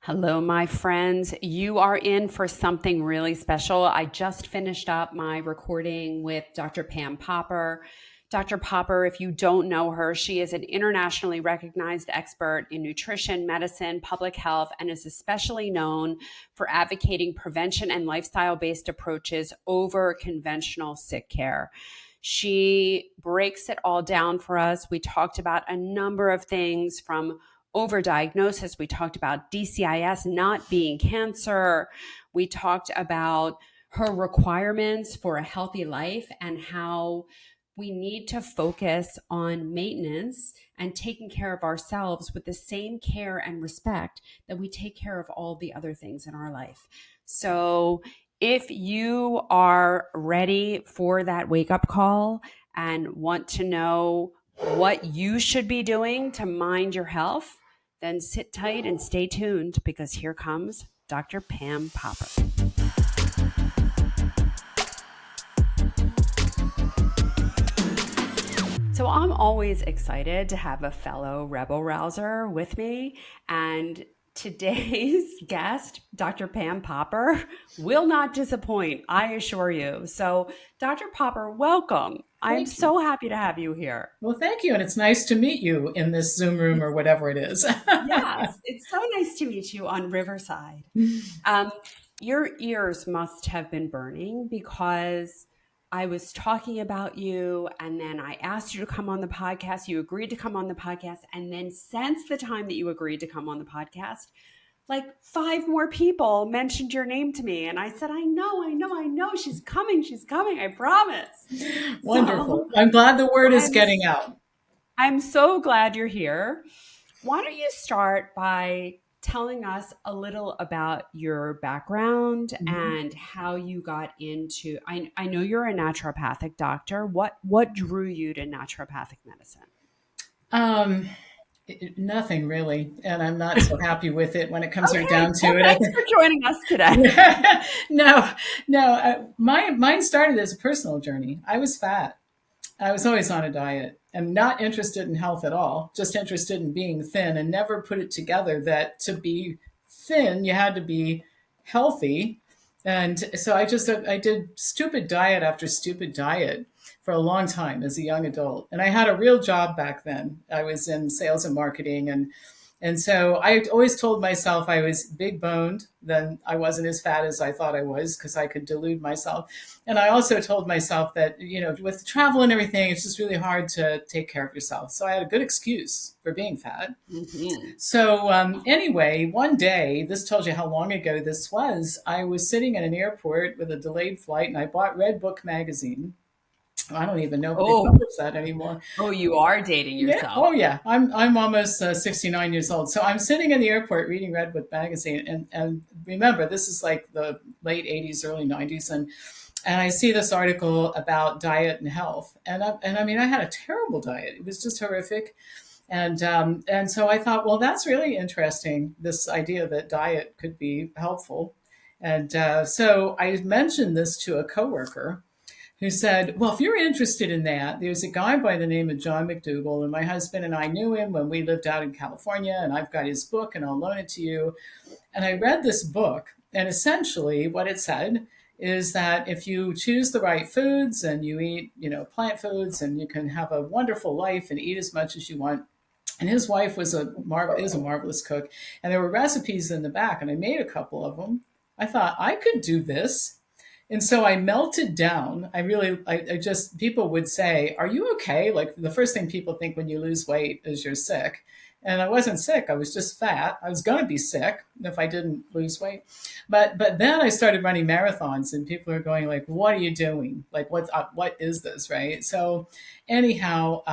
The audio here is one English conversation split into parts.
Hello, my friends. You are in for something really special. I just finished up my recording with Dr. Pam Popper. Dr. Popper, if you don't know her, she is an internationally recognized expert in nutrition, medicine, public health, and is especially known for advocating prevention and lifestyle-based approaches over conventional sick care. She breaks it all down for us. We talked about a number of things from overdiagnosis. We talked about DCIS not being cancer. We talked about her requirements for a healthy life and how we need to focus on maintenance and taking care of ourselves with the same care and respect that we take care of all the other things in our life. So if you are ready for that wake-up call and want to know what you should be doing to mind your health, then sit tight and stay tuned because here comes Dr. Pam Popper. So I'm always excited to have a fellow rebel rouser with me, and today's guest, Dr. Pam Popper, will not disappoint, I assure you. So, Dr. Popper, welcome. I'm Thank you. so happy to have you here. Well, thank you. And it's nice to meet you in this Zoom room or whatever it is. Yes, it's so nice to meet you on Riverside. Um, your ears must have been burning because I was talking about you and then I asked you to come on the podcast. You agreed to come on the podcast. And then since the time that you agreed to come on the podcast, like five more people mentioned your name to me. And I said, I know. She's coming. I promise. Wonderful. So I'm glad the word is I'm, getting out. I'm so glad you're here. Why don't you start by telling us a little about your background Mhm. and how you got into I know you're a naturopathic doctor. What drew you to naturopathic medicine? Um, Nothing really. And I'm not so happy with it when it comes right Okay. down Well, to it. thanks for joining us today. No, no. Mine started as a personal journey. I was fat. I was always on a diet and not interested in health at all, just interested in being thin and never put it together that to be thin, you had to be healthy. And so I did stupid diet after stupid diet for a long time as a young adult. And I had a real job back then. I was in sales and marketing, and so I always told myself I was big boned, then I wasn't as fat as I thought I was because I could delude myself. And I also told myself that, with travel and everything, it's just really hard to take care of yourself. So I had a good excuse for being fat. Mhm. So, anyway, one day, this tells you how long ago this was. I was sitting in an airport with a delayed flight and I bought Red Book magazine. I don't even know if they Oh, publish that anymore. oh, you are dating Yeah. yourself. Oh, yeah. I'm almost 69 years old. So I'm sitting in the airport reading Redwood magazine, and remember, this is like the late 80s, early 90s, and I see this article about diet and health, and I mean, I had a terrible diet. It was just horrific, and so I thought, well, that's really interesting. This idea that diet could be helpful, and so I mentioned this to a coworker who said, well, if you're interested in that, there's a guy by the name of John McDougall, and my husband and I knew him when we lived out in California, and I've got his book, and I'll loan it to you. And I read this book, and essentially what it said is that if you choose the right foods and you eat, plant foods, and you can have a wonderful life and eat as much as you want. And his wife is a marvelous cook, and there were recipes in the back, and I made a couple of them. I thought I could do this, and so I melted down. I just, people would say, are you okay? Like the first thing people think when you lose weight is you're sick. And I wasn't sick. I was just fat. I was going to be sick if I didn't lose weight. But then I started running marathons and people are going like, what are you doing? Like, what is this? Right. So anyhow,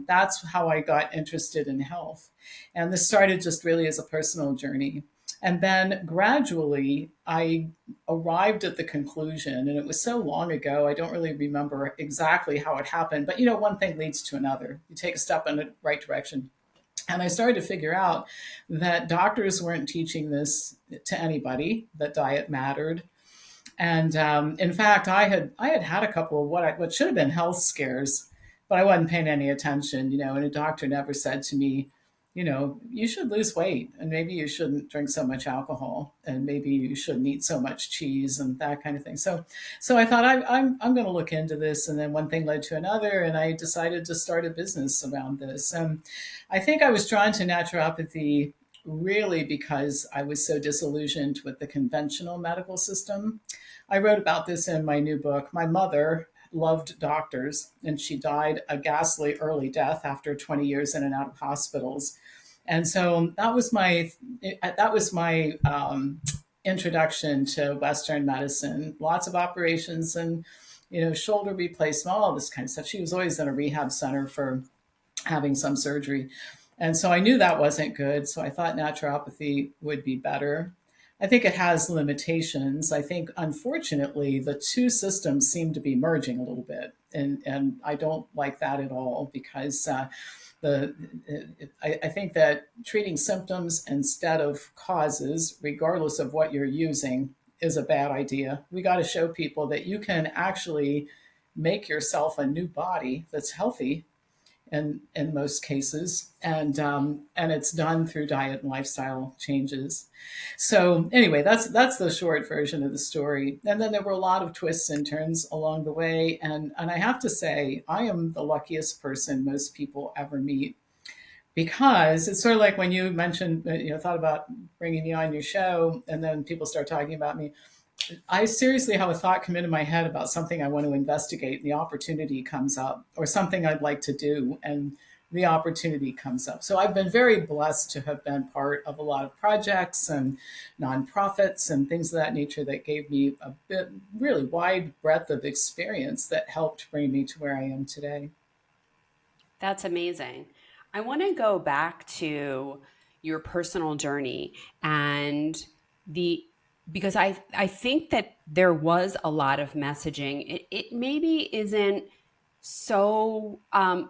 that's how I got interested in health. And this started just really as a personal journey. And then gradually, I arrived at the conclusion, and it was so long ago, I don't really remember exactly how it happened. But one thing leads to another. You take a step in the right direction. And I started to figure out that doctors weren't teaching this to anybody, that diet mattered. And in fact, I had a couple of what should have been health scares, but I wasn't paying any attention, and a doctor never said to me, you should lose weight, and maybe you shouldn't drink so much alcohol, and maybe you shouldn't eat so much cheese and that kind of thing. So I thought I'm going to look into this, and then one thing led to another, and I decided to start a business around this. I think I was drawn to naturopathy really because I was so disillusioned with the conventional medical system. I wrote about this in my new book. My mother loved doctors, and she died a ghastly early death after 20 years in and out of hospitals. And so that was my introduction to Western medicine. Lots of operations and shoulder replacement, all this kind of stuff. She was always in a rehab center for having some surgery. And so I knew that wasn't good. So I thought naturopathy would be better. I think it has limitations. I think, unfortunately, the two systems seem to be merging a little bit. And I don't like that at all because the I think that treating symptoms instead of causes, regardless of what you're using, is a bad idea. We got to show people that you can actually make yourself a new body that's healthy in most cases, and it's done through diet and lifestyle changes. So anyway, that's the short version of the story. And then there were a lot of twists and turns along the way, and I have to say I am the luckiest person most people ever meet, because it's sort of like when you mentioned, thought about bringing me on your show, and then people start talking about me. I seriously have a thought come into my head about something I want to investigate, and the opportunity comes up, or something I'd like to do, and the opportunity comes up. So I've been very blessed to have been part of a lot of projects and nonprofits and things of that nature that gave me a bit really wide breadth of experience that helped bring me to where I am today. That's amazing. I want to go back to your personal journey and the because I think that there was a lot of messaging. It maybe isn't so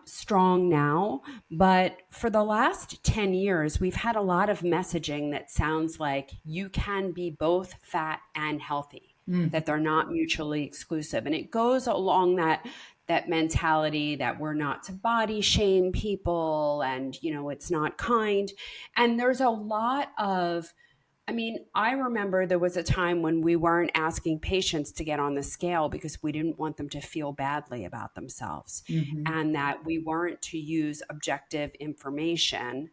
strong now, but for the last 10 years, we've had a lot of messaging that sounds like you can be both fat and healthy, Mm. that they're not mutually exclusive. And it goes along that mentality that we're not to body shame people, and it's not kind. And there's a lot of, I mean, I remember there was a time when we weren't asking patients to get on the scale because we didn't want them to feel badly about themselves, Hmm. and that we weren't to use objective information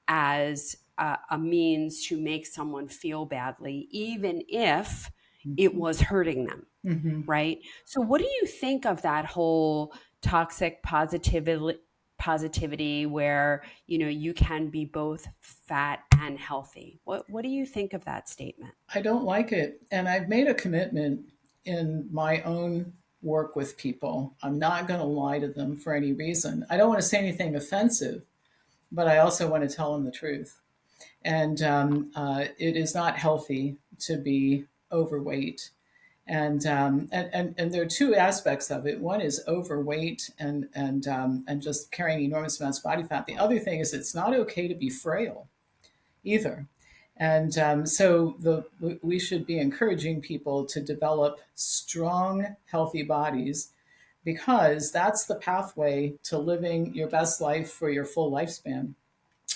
as a means to make someone feel badly, even if it Hmm. was hurting them, Hmm. right? So what do you think of that whole toxic positivity where, you can be both fat and healthy? What do you think of that statement? I don't like it. And I've made a commitment in my own work with people. I'm not going to lie to them for any reason. I don't want to say anything offensive, but I also want to tell them the truth. And it is not healthy to be overweight. And there are two aspects of it. One is overweight and just carrying enormous amounts of body fat. The other thing is it's not okay to be frail either. And we should be encouraging people to develop strong, healthy bodies, because that's the pathway to living your best life for your full lifespan.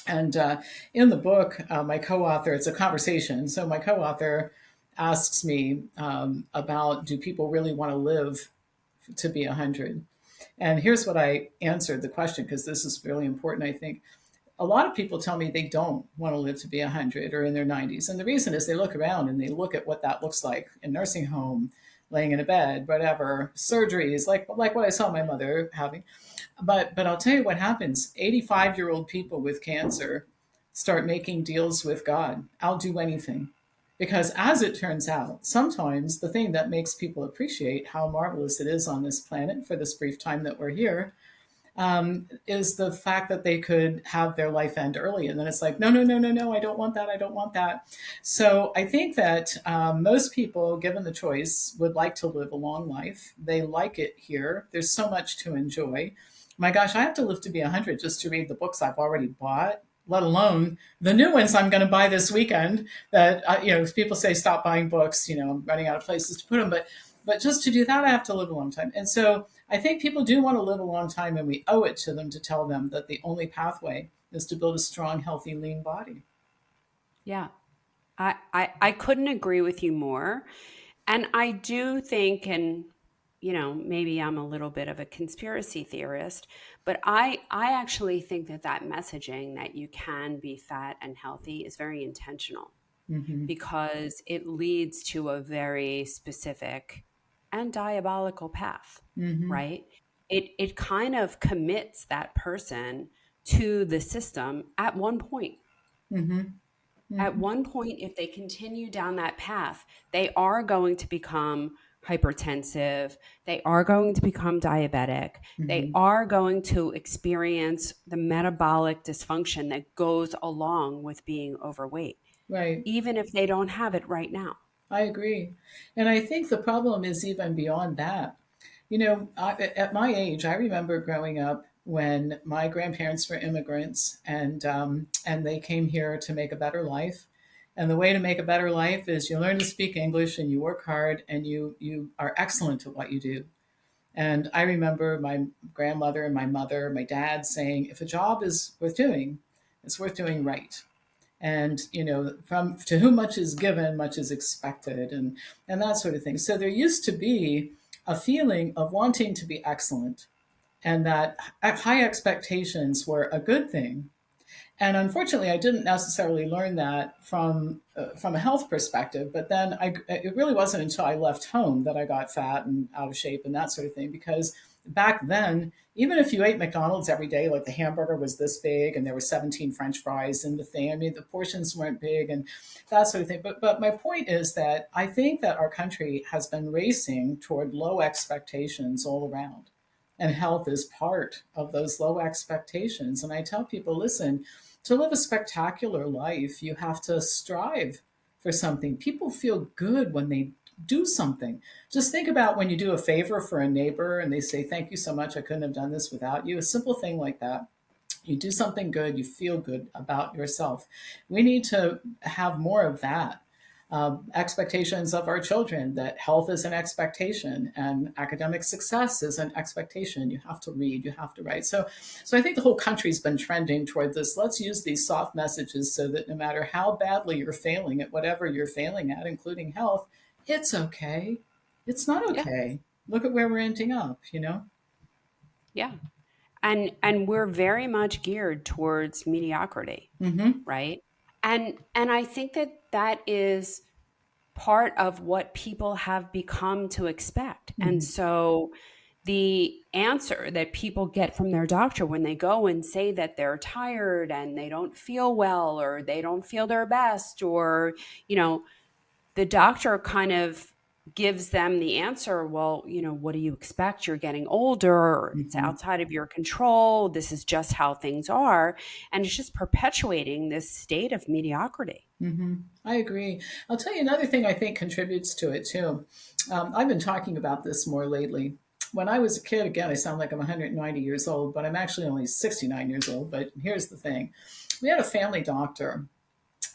And in the book, my co-author, it's a conversation. So my co-author asks me about, do people really want to live to be 100? And here's what I answered the question, because this is really important, I think. A lot of people tell me they don't want to live to be 100 or in their 90s. And the reason is they look around and they look at what that looks like in nursing home, laying in a bed, whatever, surgeries, like what I saw my mother having. But I'll tell you what happens. 85-year-old people with cancer start making deals with God. I'll do anything. Because as it turns out, sometimes the thing that makes people appreciate how marvelous it is on this planet for this brief time that we're here is the fact that they could have their life end early. And then it's like, no, no, no, no, no, I don't want that. I don't want that. So I think that most people, given the choice, would like to live a long life. They like it here. There's so much to enjoy. My gosh, I have to live to be 100 just to read the books I've already bought, let alone the new ones I'm going to buy this weekend. That people say stop buying books. I'm running out of places to put them, but just to do that, I have to live a long time. And so I think people do want to live a long time, and we owe it to them to tell them that the only pathway is to build a strong, healthy, lean body. Yeah. I couldn't agree with you more. And I do think, and maybe I'm a little bit of a conspiracy theorist, but I actually think that that messaging that you can be fat and healthy is very intentional Mm-hmm. because it leads to a very specific and diabolical path, Mm-hmm. right? It kind of commits that person to the system at one point. Mm-hmm. At Mm-hmm. one point, if they continue down that path, they are going to become hypertensive. They are going to become diabetic. They Mm-hmm. are going to experience the metabolic dysfunction that goes along with being overweight, Right. even if they don't have it right now. I agree. And I think the problem is even beyond that. At my age, I remember growing up when my grandparents were immigrants, and they came here to make a better life. And the way to make a better life is you learn to speak English and you work hard and you are excellent at what you do. And I remember my grandmother and my mother, my dad saying, if a job is worth doing, it's worth doing right. And from to whom much is given, much is expected, and that sort of thing. So there used to be a feeling of wanting to be excellent, and that high expectations were a good thing. And unfortunately, I didn't necessarily learn that from a health perspective. But then it really wasn't until I left home that I got fat and out of shape and that sort of thing. Because back then, even if you ate McDonald's every day, like the hamburger was this big and there were 17 French fries in the thing. I mean, the portions weren't big and that sort of thing. But my point is that I think that our country has been racing toward low expectations all around. And health is part of those low expectations. And I tell people, listen, to live a spectacular life, you have to strive for something. People feel good when they do something. Just think about when you do a favor for a neighbor and they say, thank you so much. I couldn't have done this without you. A simple thing like that. You do something good, you feel good about yourself. We need to have more of that. Expectations of our children that health is an expectation and academic success is an expectation. You have to read, you have to write. So I think the whole country's been trending toward this. Let's use these soft messages so that no matter how badly you're failing at whatever you're failing at, including health, it's okay. It's not Yeah. okay. Look at where we're ending up. Yeah. And we're very much geared towards mediocrity, Mm-hmm. right? And I think that that is part of what people have become to expect. And Mm-hmm. so the answer that people get from their doctor when they go and say that they're tired and they don't feel well or they don't feel their best, or the doctor kind of gives them the answer, well, what do you expect? You're getting older, it's Mm-hmm. outside of your control, this is just how things are. And it's just perpetuating this state of mediocrity. Mm-hmm. I agree. I'll tell you another thing I think contributes to it too. I've been talking about this more lately. When I was a kid, again, I sound like I'm 190 years old, but I'm actually only 69 years old. But here's the thing: we had a family doctor,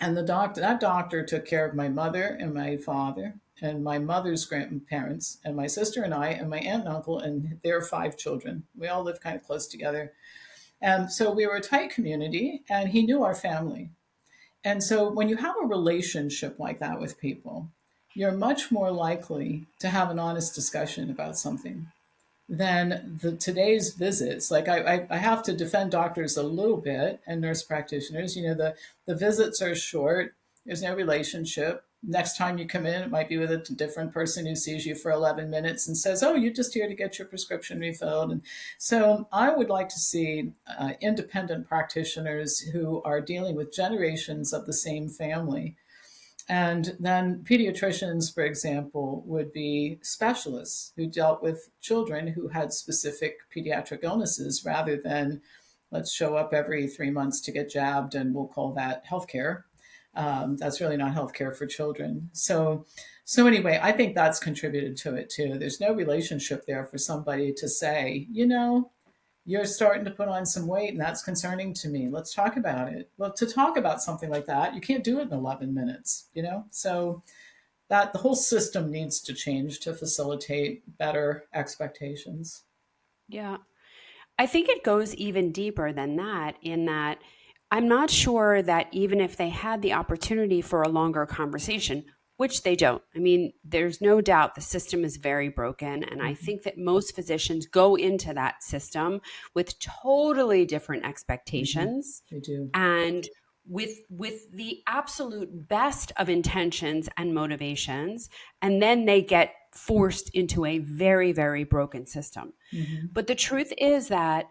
and that doctor took care of my mother and my father and my mother's grandparents and my sister and I and my aunt and uncle and their 5 children. We all lived kind of close together, and so we were a tight community. And he knew our family. And so when you have a relationship like that with people, you're much more likely to have an honest discussion about something than today's visits. Like I have to defend doctors a little bit and nurse practitioners. The visits are short. There's no relationship. Next time you come in, it might be with a different person who sees you for 11 minutes and says, oh, you're just here to get your prescription refilled. And so I would like to see independent practitioners who are dealing with generations of the same family. And then pediatricians, for example, would be specialists who dealt with children who had specific pediatric illnesses rather than let's show up every 3 months to get jabbed and we'll call that healthcare. That's really not healthcare for children. So anyway, I think that's contributed to it too. There's no relationship there for somebody to say, you're starting to put on some weight and that's concerning to me. Let's talk about it. Well, to talk about something like that, you can't do it in 11 minutes. So that the whole system needs to change to facilitate better expectations. Yeah. I think it goes even deeper than that, in that I'm not sure that even if they had the opportunity for a longer conversation, which they don't. I mean, there's no doubt the system is very broken. And I Mm-hmm. think that most physicians go into that system with totally different Mm-hmm. expectations They do. and with the absolute best of intentions and motivations. And then they get forced into a very, very broken system. Mm-hmm. But the truth is that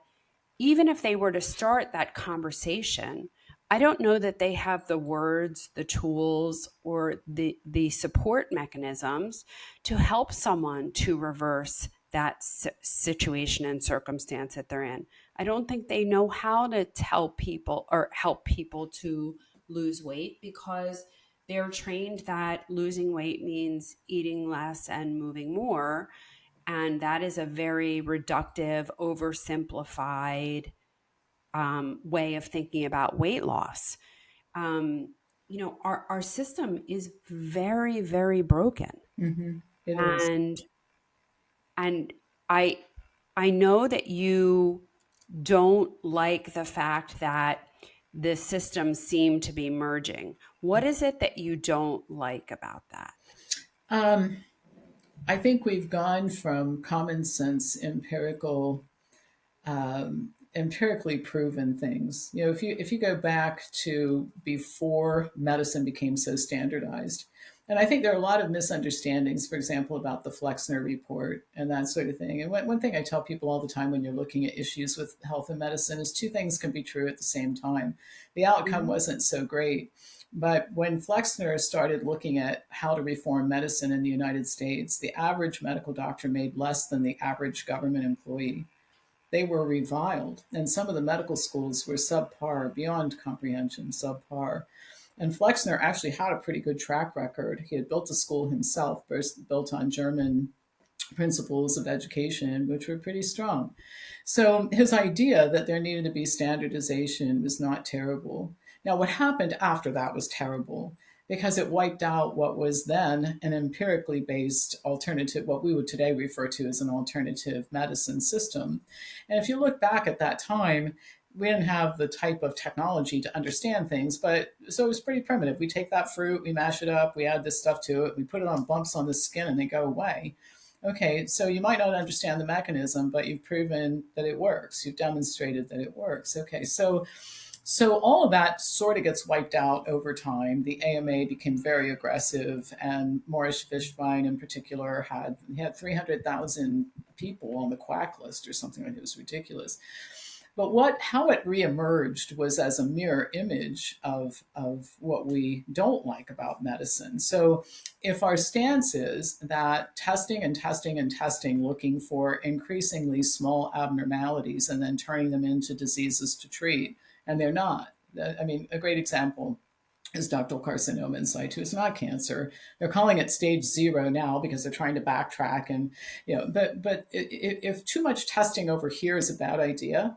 even if they were to start that conversation, I don't know that they have the words, the tools, or the support mechanisms to help someone to reverse that situation and circumstance that they're in. I don't think they know how to tell people or help people to lose weight because they're trained that losing weight means eating less and moving more. And that is a very reductive, oversimplified way of thinking about weight loss. Our system is very, very broken. Mm-hmm. It is. And and I I know that you don't like the fact that the systems seem to be merging. What is it that you don't like about that? Um, I think we've gone from common sense, empirically proven things. You know, if you go back to before medicine became so standardized, and I think there are a lot of misunderstandings, for example, about the Flexner report and that sort of thing. And one thing I tell people all the time when you're looking at issues with health and medicine is two things can be true at the same time. The outcome Mm-hmm. wasn't so great. But when Flexner started looking at how to reform medicine in the United States, the average medical doctor made less than the average government employee. They were reviled, and some of the medical schools were subpar, beyond comprehension, subpar. And Flexner actually had a pretty good track record. He had built a school himself, built on German principles of education, which were pretty strong. So his idea that there needed to be standardization was not terrible. Now, what happened after that was terrible because it wiped out what was then an empirically based alternative, what we would today refer to as an alternative medicine system. And if you look back at that time, we didn't have the type of technology to understand things, but so it was pretty primitive. We take that fruit, we mash it up, we add this stuff to it, we put it on bumps on the skin, and they go away. Okay, so you might not understand the mechanism, but you've proven that it works. You've demonstrated that it works. Okay, so all of that sort of gets wiped out over time. The AMA became very aggressive, and Morris Fishbein in particular had 300,000 people on the quack list or something like that. It was ridiculous. But how it reemerged was as a mirror image of what we don't like about medicine. So if our stance is that testing and testing and testing, looking for increasingly small abnormalities and then turning them into diseases to treat, and they're not. I mean, a great example is ductal carcinoma in situ. It's not cancer. They're calling it stage 0 now because they're trying to backtrack. And but if too much testing over here is a bad idea,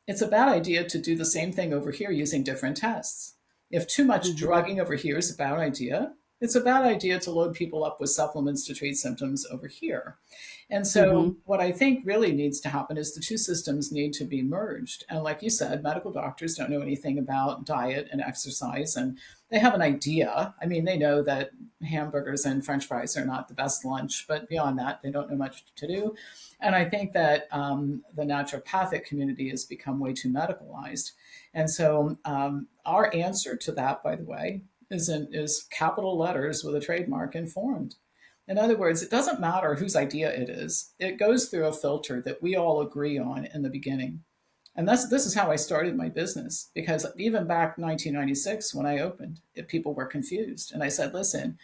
it's a bad idea to do the same thing over here using different tests. If too much Mm-hmm. drugging over here is a bad idea, it's a bad idea to load people up with supplements to treat symptoms over here. And so, Mm-hmm. what I think really needs to happen is the two systems need to be merged. And, like you said, medical doctors don't know anything about diet and exercise, and they have an idea. I mean, they know that hamburgers and french fries are not the best lunch, but beyond that, they don't know much to do. And I think that the naturopathic community has become way too medicalized. And so, our answer to that, by the way, is capital letters with a trademark informed. In other words, it doesn't matter whose idea it is. It goes through a filter that we all agree on in the beginning. And this is how I started my business because even back 1996 when I opened, people were confused. And I said, listen,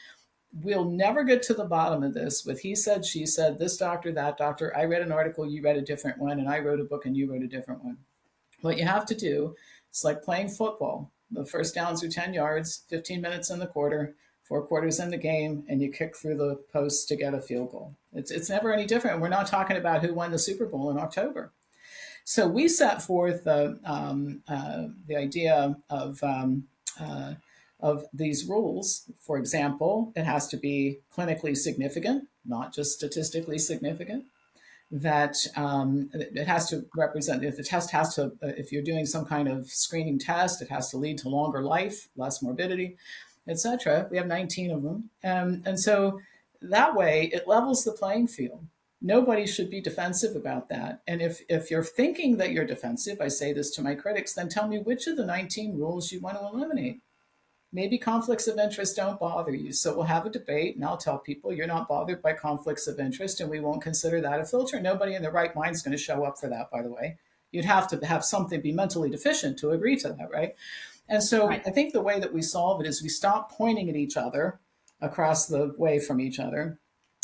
we'll never get to the bottom of this with he said, she said, this doctor, that doctor. I read an article, you read a different one, and I wrote a book and you wrote a different one. What you have to do, it's like playing football. The first downs are 10 yards, 15 minutes in the quarter, 4 quarters in the game, and you kick through the posts to get a field goal. It's never any different. We're not talking about who won the Super Bowl in October. So we set forth the idea of these rules. For example, it has to be clinically significant, not just statistically significant. that it has to represent, if the test has to, if you're doing some kind of screening test, it has to lead to longer life, less morbidity, etc. We have 19 of them. And so that way it levels the playing field. Nobody should be defensive about that. And if you're thinking that you're defensive, I say this to my critics, then tell me which of the 19 rules you want to eliminate. Maybe conflicts of interest don't bother you. So we'll have a debate and I'll tell people you're not bothered by conflicts of interest and we won't consider that a filter. Nobody in their right mind is going to show up for that, by the way. You'd have to have something be mentally deficient to agree to that, right? And so Right. I think the way that we solve it is we stop pointing at each other across the way from each other.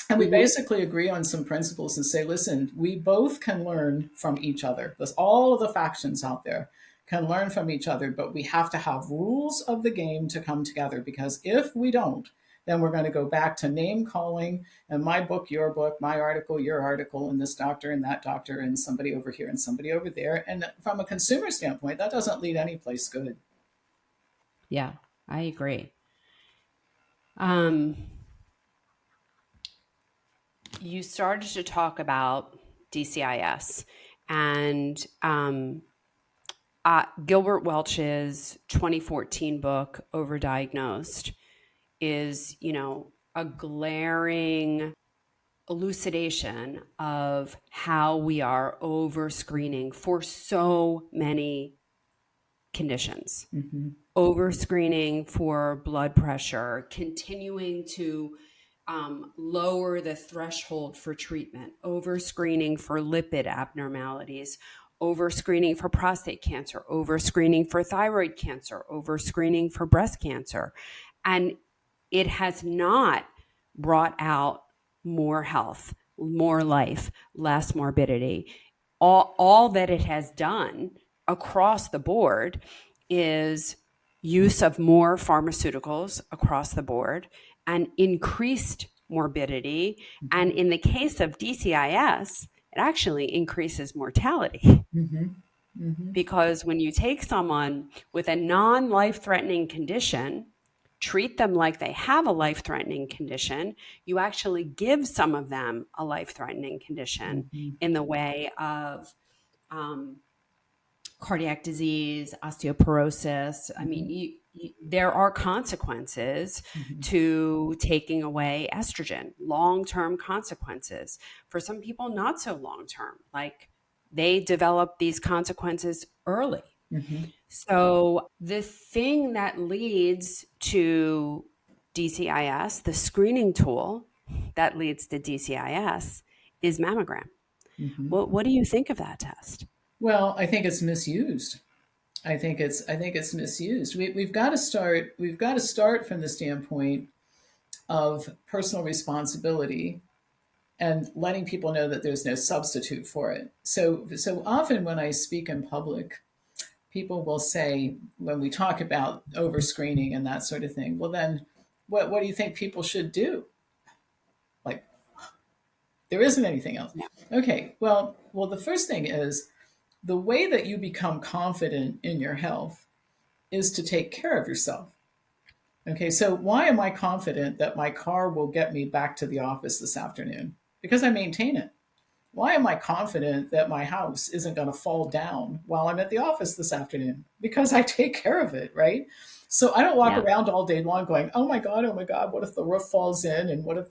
And we Mm-hmm. basically agree on some principles and say, listen, we both can learn from each other. There's all of the factions out there can learn from each other, but we have to have rules of the game to come together, because if we don't, then we're going to go back to name calling and my book, your book, my article, your article, and this doctor and that doctor and somebody over here and somebody over there. And from a consumer standpoint, that doesn't lead any place good. Yeah, I agree. Um, you started to talk about DCIS and Gilbert Welch's 2014 book, Overdiagnosed, is, a glaring elucidation of how we are over screening for so many conditions. Mm-hmm. Over screening for blood pressure, continuing to lower the threshold for treatment, over screening for lipid abnormalities, over screening for prostate cancer, over screening for thyroid cancer, over screening for breast cancer. And it has not brought out more health, more life, less morbidity. All that it has done across the board is use of more pharmaceuticals across the board and increased morbidity. And in the case of DCIS, it actually increases mortality. Mm-hmm. Mm-hmm. Because when you take someone with a non-life threatening condition, treat them like they have a life threatening condition, you actually give some of them a life threatening condition Mm-hmm. in the way of cardiac disease, osteoporosis. I Mm-hmm. mean, there are consequences Mm-hmm. to taking away estrogen, long-term consequences. For some people, not so long-term, like they develop these consequences early. Mm-hmm. So the thing that leads to DCIS, the screening tool that leads to DCIS, is mammogram. Mm-hmm. What do you think of that test? Well, I think it's misused. I think it's misused. We've got to start. We've got to start from the standpoint of personal responsibility and letting people know that there's no substitute for it. So often when I speak in public, people will say, when we talk about over screening and that sort of thing, well then, what do you think people should do? Like, there isn't anything else. Yeah. Okay, well, the first thing is, the way that you become confident in your health is to take care of yourself. Okay, so why am I confident that my car will get me back to the office this afternoon? Because I maintain it. Why am I confident that my house isn't going to fall down while I'm at the office this afternoon? Because I take care of it, right? So I don't walk Yeah. around all day long going, oh my God, what if the roof falls in? And what if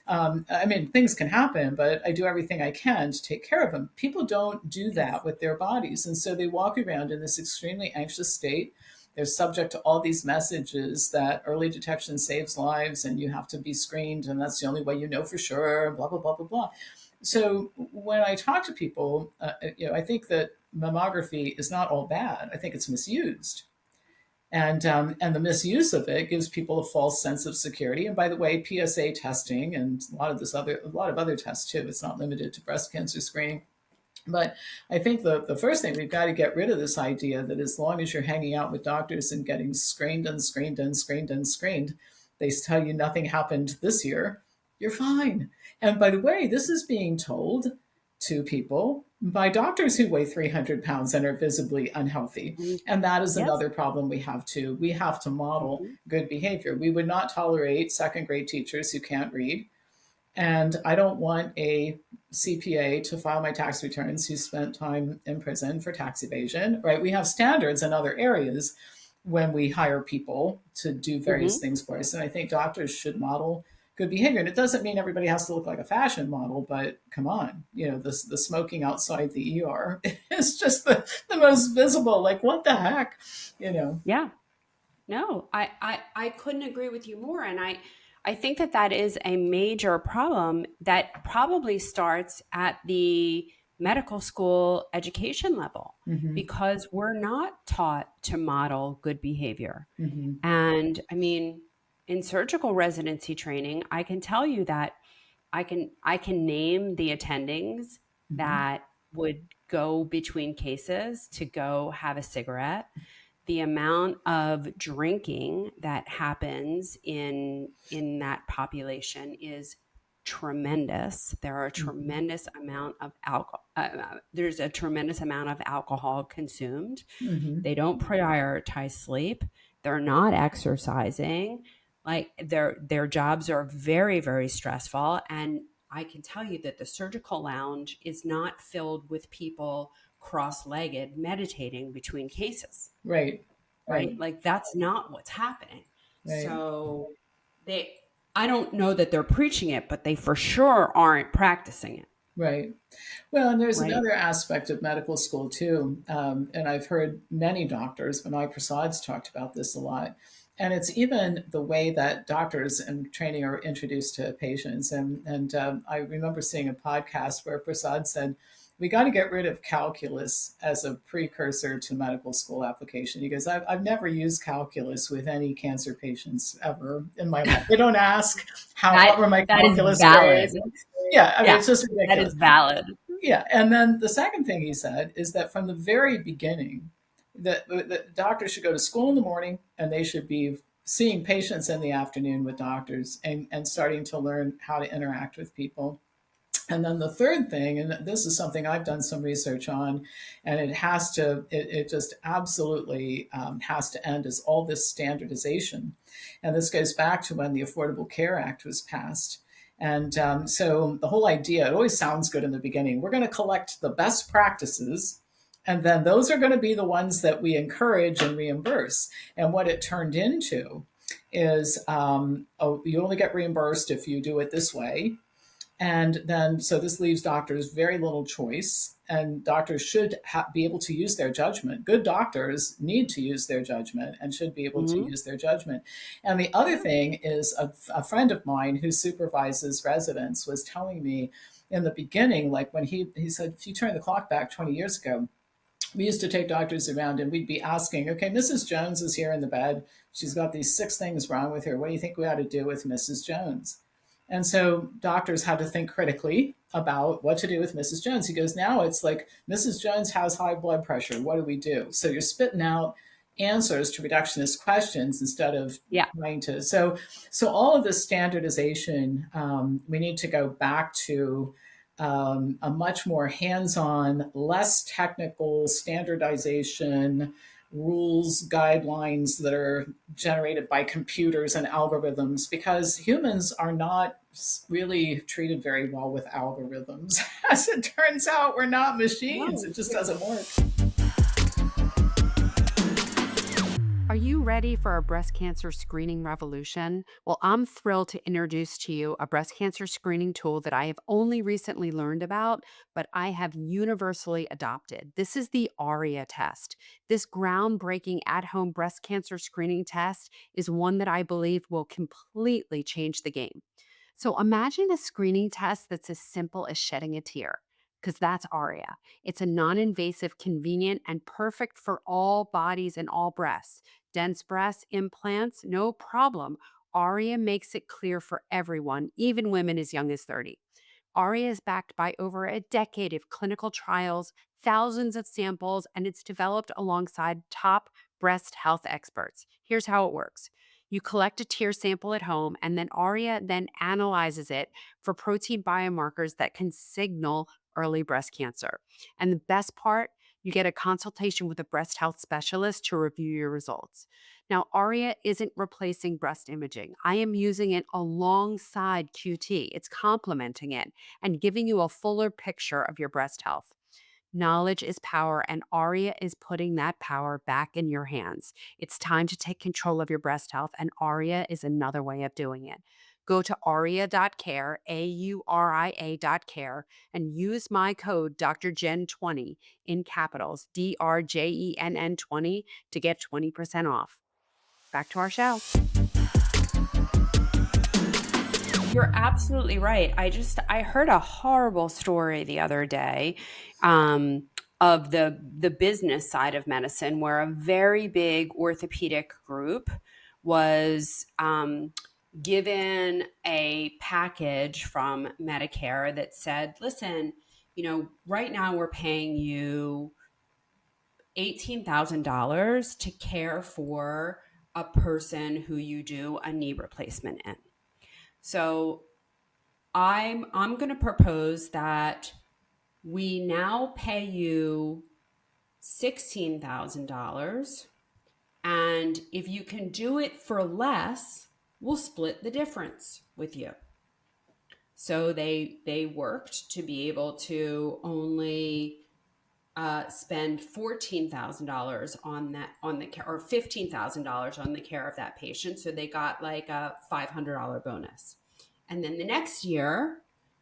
I mean, things can happen, but I do everything I can to take care of them. People don't do Yes. that with their bodies. And so they walk around in this extremely anxious state. They're subject to all these messages that early detection saves lives and you have to be screened and that's the only way you know for sure, blah, blah, blah, blah, blah. So when I talk to people, I think that mammography is not all bad. I think it's misused. And the misuse of it gives people a false sense of security. And by the way, PSA testing and a lot of other tests too. It's not limited to breast cancer screening. But I think the first thing, we've got to get rid of this idea that as long as you're hanging out with doctors and getting screened and screened and screened and screened, they tell you nothing happened this year, you're fine. And by the way, this is being told to people by doctors who weigh 300 pounds and are visibly unhealthy. Mhm. And that is Yes. another problem we have too. We have to model Mhm. good behavior. We would not tolerate second grade teachers who can't read. And I don't want a CPA to file my tax returns who spent time in prison for tax evasion, right? We have standards in other areas when we hire people to do various Hmm. things for us. And I think doctors should model good behavior. And it doesn't mean everybody has to look like a fashion model, but come on, the smoking outside the ER is just the most visible. Like, what the heck, you know? Yeah. No, I couldn't agree with you more. And I think that that is a major problem that probably starts at the medical school education level Mm-hmm. because we're not taught to model good behavior. Mm-hmm. And I mean, in surgical residency training, I can tell you that I can name the attendings Mm-hmm. that would go between cases to go have a cigarette. The amount of drinking that happens in that population is tremendous. There are a Mm-hmm. tremendous amount of alcohol. There's a tremendous amount of alcohol consumed. Mm-hmm. They don't prioritize sleep. They're not exercising. Like their jobs are very, very stressful. And I can tell you that the surgical lounge is not filled with people cross-legged meditating between cases, Right. Right. right? Like that's not what's happening. Right. So they I don't know that they're preaching it, but they for sure aren't practicing it, Right. Well, and there's right? another aspect of medical school too, and I've heard many doctors, Vinay Prasad's talked about this a lot, and it's even the way that doctors in training are introduced to patients. And I remember seeing a podcast where Prasad said, "We got to get rid of calculus as a precursor to medical school application." He goes, "I've never used calculus with any cancer patients ever in my life. They don't ask That what were my that is calculus valid. grades." Yeah, I mean, Yeah, it's just that ridiculous. is valid. Yeah, and then the second thing he said is that from the very beginning, the doctors should go to school in the morning and they should be seeing patients in the afternoon with doctors and starting to learn how to interact with people. And then the third thing, and this is something I've done some research on, and it just absolutely has to end, is all this standardization. And this goes back to when the Affordable Care Act was passed. And so the whole idea, it always sounds good in the beginning. We're going to collect the best practices, and then those are going to be the ones that we encourage and reimburse. And what it turned into is oh, you only get reimbursed if you do it this way, and then, so this leaves doctors very little choice, and doctors should be able to use their judgment. Good doctors need to use their judgment and should be able to Hmm. use their judgment. And the other thing is a friend of mine who supervises residents was telling me in the beginning, like when he said, if you turn the clock back 20 years ago, we used to take doctors around and we'd be asking, okay, Mrs. Jones is here in the bed. She's got these 6 things wrong with her. What do you think we ought to do with Mrs. Jones? And so doctors had to think critically about what to do with Mrs. Jones. He goes, now it's like, Mrs. Jones has high blood pressure. What do we do? So you're spitting out answers to reductionist questions instead of Yeah. trying to. So all of this standardization, we need to go back to a much more hands-on, less technical standardization, rules, guidelines that are generated by computers and algorithms, because humans are not really treated very well with algorithms. As it turns out, we're not machines. No. It just doesn't work. Are you ready for a breast cancer screening revolution? Well, I'm thrilled to introduce to you a breast cancer screening tool that I have only recently learned about, but I have universally adopted. This is the ARIA test. This groundbreaking at home breast cancer screening test is one that I believe will completely change the game. So imagine a screening test that's as simple as shedding a tear, because that's ARIA. It's a non invasive, convenient, and perfect for all bodies and all breasts. Dense breast implants, no problem. ARIA makes it clear for everyone, even women as young as 30. ARIA is backed by over a decade of clinical trials, thousands of samples, and it's developed alongside top breast health experts. Here's how it works. You collect a tear sample at home, and then ARIA then analyzes it for protein biomarkers that can signal early breast cancer. And the best part, You get a consultation with a breast health specialist to review your results. Now, ARIA isn't replacing breast imaging. I am using it alongside QT. It's complementing it and giving you a fuller picture of your breast health. Knowledge is power, and ARIA is putting that power back in your hands. It's time to take control of your breast health, and ARIA is another way of doing it. Go to aria.care, AURIA.care, and use my code Dr. Jenn 20 in capitals, DRJENN 20 to get 20% off. Back to our show. You're absolutely right. I heard a horrible story the other day of the business side of medicine, where a very big orthopedic group was given a package from Medicare that said, listen, right now we're paying you $18,000 to care for a person who you do a knee replacement in. So I'm going to propose that we now pay you $16,000, and if you can do it for less, we'll split the difference with you. So they worked to be able to only spend $14,000 on the care, or $15,000 on the care of that patient. So they got like a $500 bonus. And then the next year,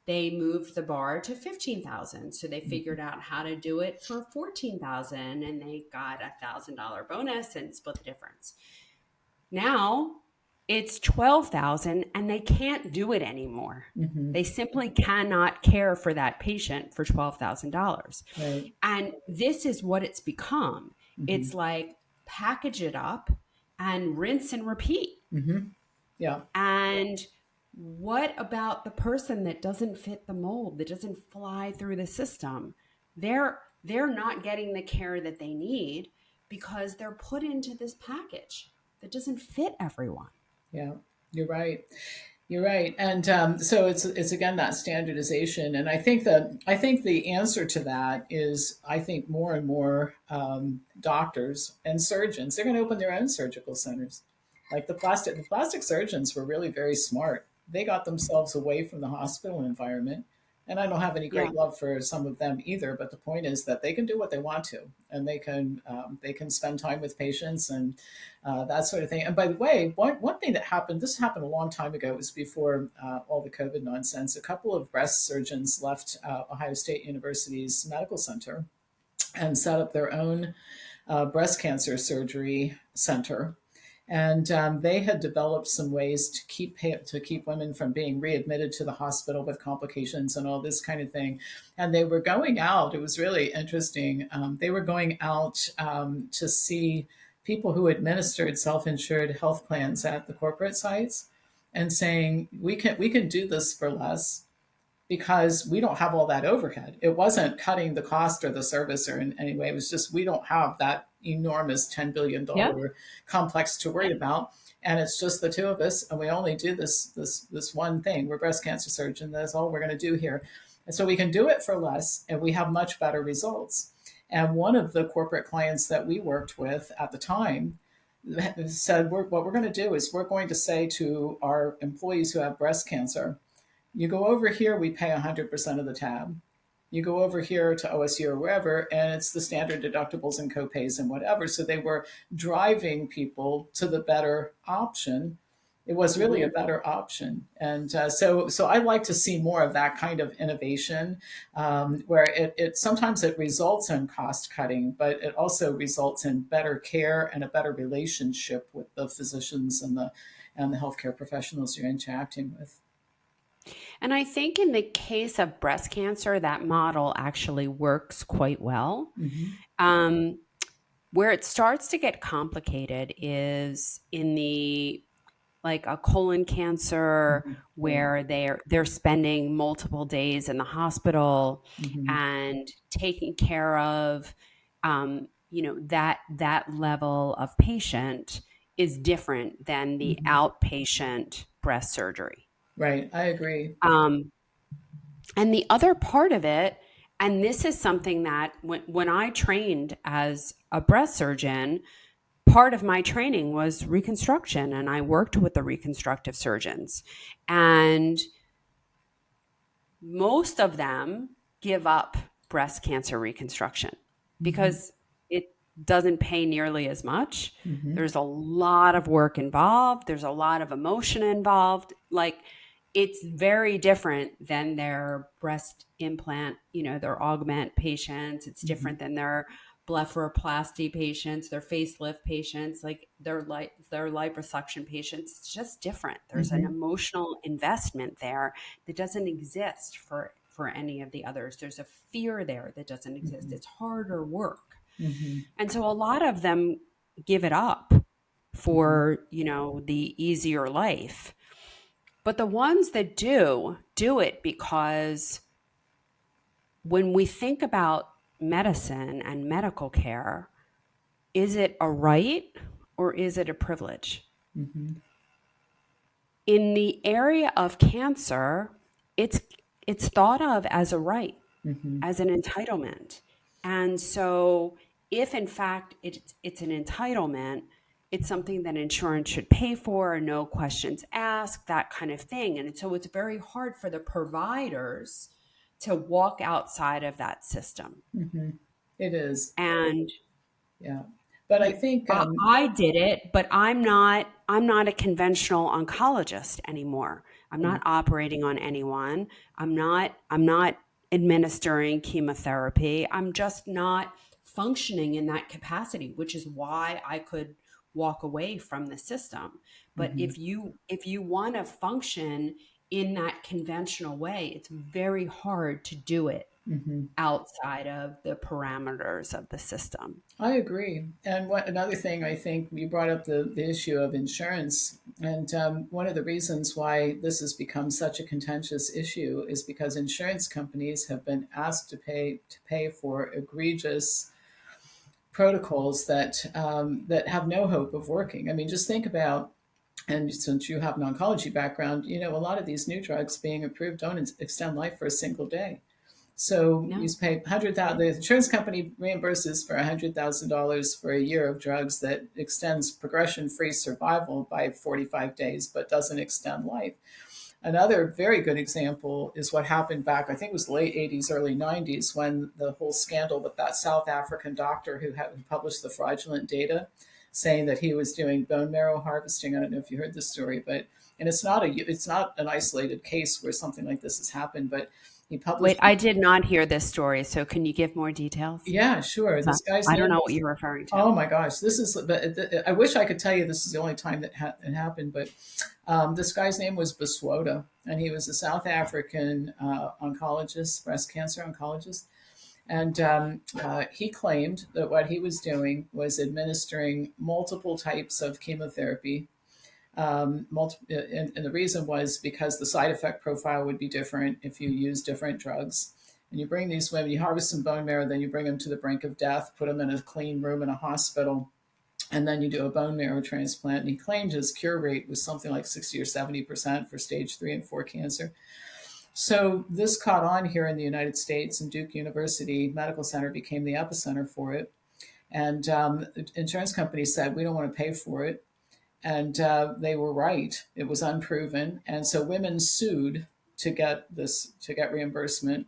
they moved the bar to $15,000. So they figured out how to do it for $14,000, and they got $1,000 bonus and split the difference. Now it's $12,000, and they can't do it anymore. Mm-hmm. They simply cannot care for that patient for $12,000. Right. And this is what it's become. Mm-hmm. It's like package it up and rinse and repeat. Mm-hmm. Yeah. And what about the person that doesn't fit the mold, that doesn't fly through the system? They're not getting the care that they need because they're put into this package that doesn't fit everyone. Yeah, you're right. You're right. And so it's again that standardization. And I think the answer to that is, I think more and more doctors and surgeons, they're going to open their own surgical centers. Like the plastic surgeons were really very smart. They got themselves away from the hospital environment. And I don't have any great love for some of them either. But the point is that they can do what they want to, and they can spend time with patients and that sort of thing. And by the way, one thing that happened, this happened a long time ago, it was before all the COVID nonsense. A couple of breast surgeons left Ohio State University's medical center and set up their own breast cancer surgery center. And they had developed some ways to keep women from being readmitted to the hospital with complications and all this kind of thing. And they were going out. It was really interesting. They were going out to see people who administered self-insured health plans at the corporate sites, and saying, we can do this for less because we don't have all that overhead. It wasn't cutting the cost or the service or in any way. It was just, we don't have that enormous $10 billion complex to worry about. And it's just the two of us, and we only do this one thing. We're breast cancer surgeons. That's all we're going to do here. And so we can do it for less, and we have much better results. And one of the corporate clients that we worked with at the time said, what we're going to do is we're going to say to our employees who have breast cancer, you go over here, we pay 100% of the tab. You go over here to OSU or wherever, and it's the standard deductibles and copays and whatever. So they were driving people to the better option. It was really a better option. And so I'd like to see more of that kind of innovation, where it sometimes it results in cost cutting, but it also results in better care and a better relationship with the physicians and the healthcare professionals you're interacting with. And I think in the case of breast cancer, that model actually works quite well. Mm-hmm. Where it starts to get complicated is in like a colon cancer, mm-hmm. where they're spending multiple days in the hospital, mm-hmm. and taking care of, that level of patient is different than the mm-hmm. outpatient breast surgery. Right. I agree. And the other part of it, And this is something that when I trained as a breast surgeon, part of my training was reconstruction, and I worked with the reconstructive surgeons. And most of them give up breast cancer reconstruction because it doesn't pay nearly as much. There's a lot of work involved. There's a lot of emotion involved. Like, it's very different than their breast implant, their augment patients. It's different than their blepharoplasty patients, their facelift patients, like their liposuction patients. It's just different. There's an emotional investment there that doesn't exist for any of the others. There's a fear there that doesn't exist. It's harder work. And so a lot of them give it up for, the easier life. But the ones that do it because when we think about medicine and medical care, is it a right or is it a privilege? In the area of cancer, it's thought of as a right, as an entitlement. And so if in fact it's an entitlement, it's something that insurance should pay for, no questions asked, that kind of thing. And so it's very hard for the providers to walk outside of that system. It is. And Yeah. But I think I did it, but I'm not a conventional oncologist anymore. I'm not operating on anyone. I'm not administering chemotherapy. I'm just not functioning in that capacity, which is why I could walk away from the system. But if you want to function in that conventional way, it's very hard to do it outside of the parameters of the system. I agree. And another thing, I think you brought up the issue of insurance. And one of the reasons why this has become such a contentious issue is because insurance companies have been asked to pay for egregious protocols that have no hope of working. I mean, just think about, and since you have an oncology background, a lot of these new drugs being approved don't extend life for a single day. So you pay $100,000. The insurance company reimburses for $100,000 for a year of drugs that extends progression-free survival by 45 days, but doesn't extend life. Another very good example is what happened back, I think it was late 80s, early 90s, when the whole scandal with that South African doctor who published the fraudulent data, saying that he was doing bone marrow harvesting. I don't know if you heard this story, and it's not an isolated case where something like this has happened, but he published. Wait, I did not hear this story. So can you give more details? Yeah, sure. This guy's I don't know what you're referring to. Oh my gosh, this is. I wish I could tell you this is the only time that it happened, but this guy's name was Baswota, and he was a South African oncologist, breast cancer oncologist, and he claimed that what he was doing was administering multiple types of chemotherapy. And the reason was because the side effect profile would be different if you use different drugs. And you bring these women, you harvest some bone marrow, then you bring them to the brink of death, put them in a clean room in a hospital, and then you do a bone marrow transplant. And he claimed his cure rate was something like 60 or 70% for stage 3 and 4 cancer. So this caught on here in the United States, and Duke University Medical Center became the epicenter for it. And the insurance company said, we don't want to pay for it. And they were right. It was unproven. And so women sued to get reimbursement.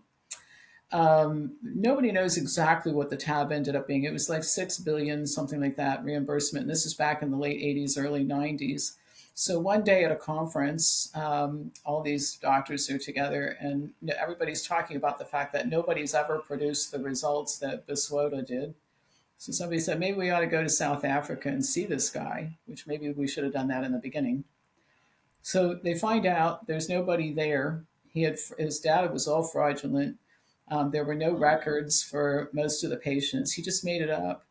Nobody knows exactly what the tab ended up being. It was like $6 billion, something like that, reimbursement. And this is back in the late 80s, early 90s. So one day at a conference, all these doctors are together, and everybody's talking about the fact that nobody's ever produced the results that Baswota did. So somebody said, maybe we ought to go to South Africa and see this guy, which maybe we should have done that in the beginning. So they find out there's nobody there. His data was all fraudulent. There were no records for most of the patients. He just made it up.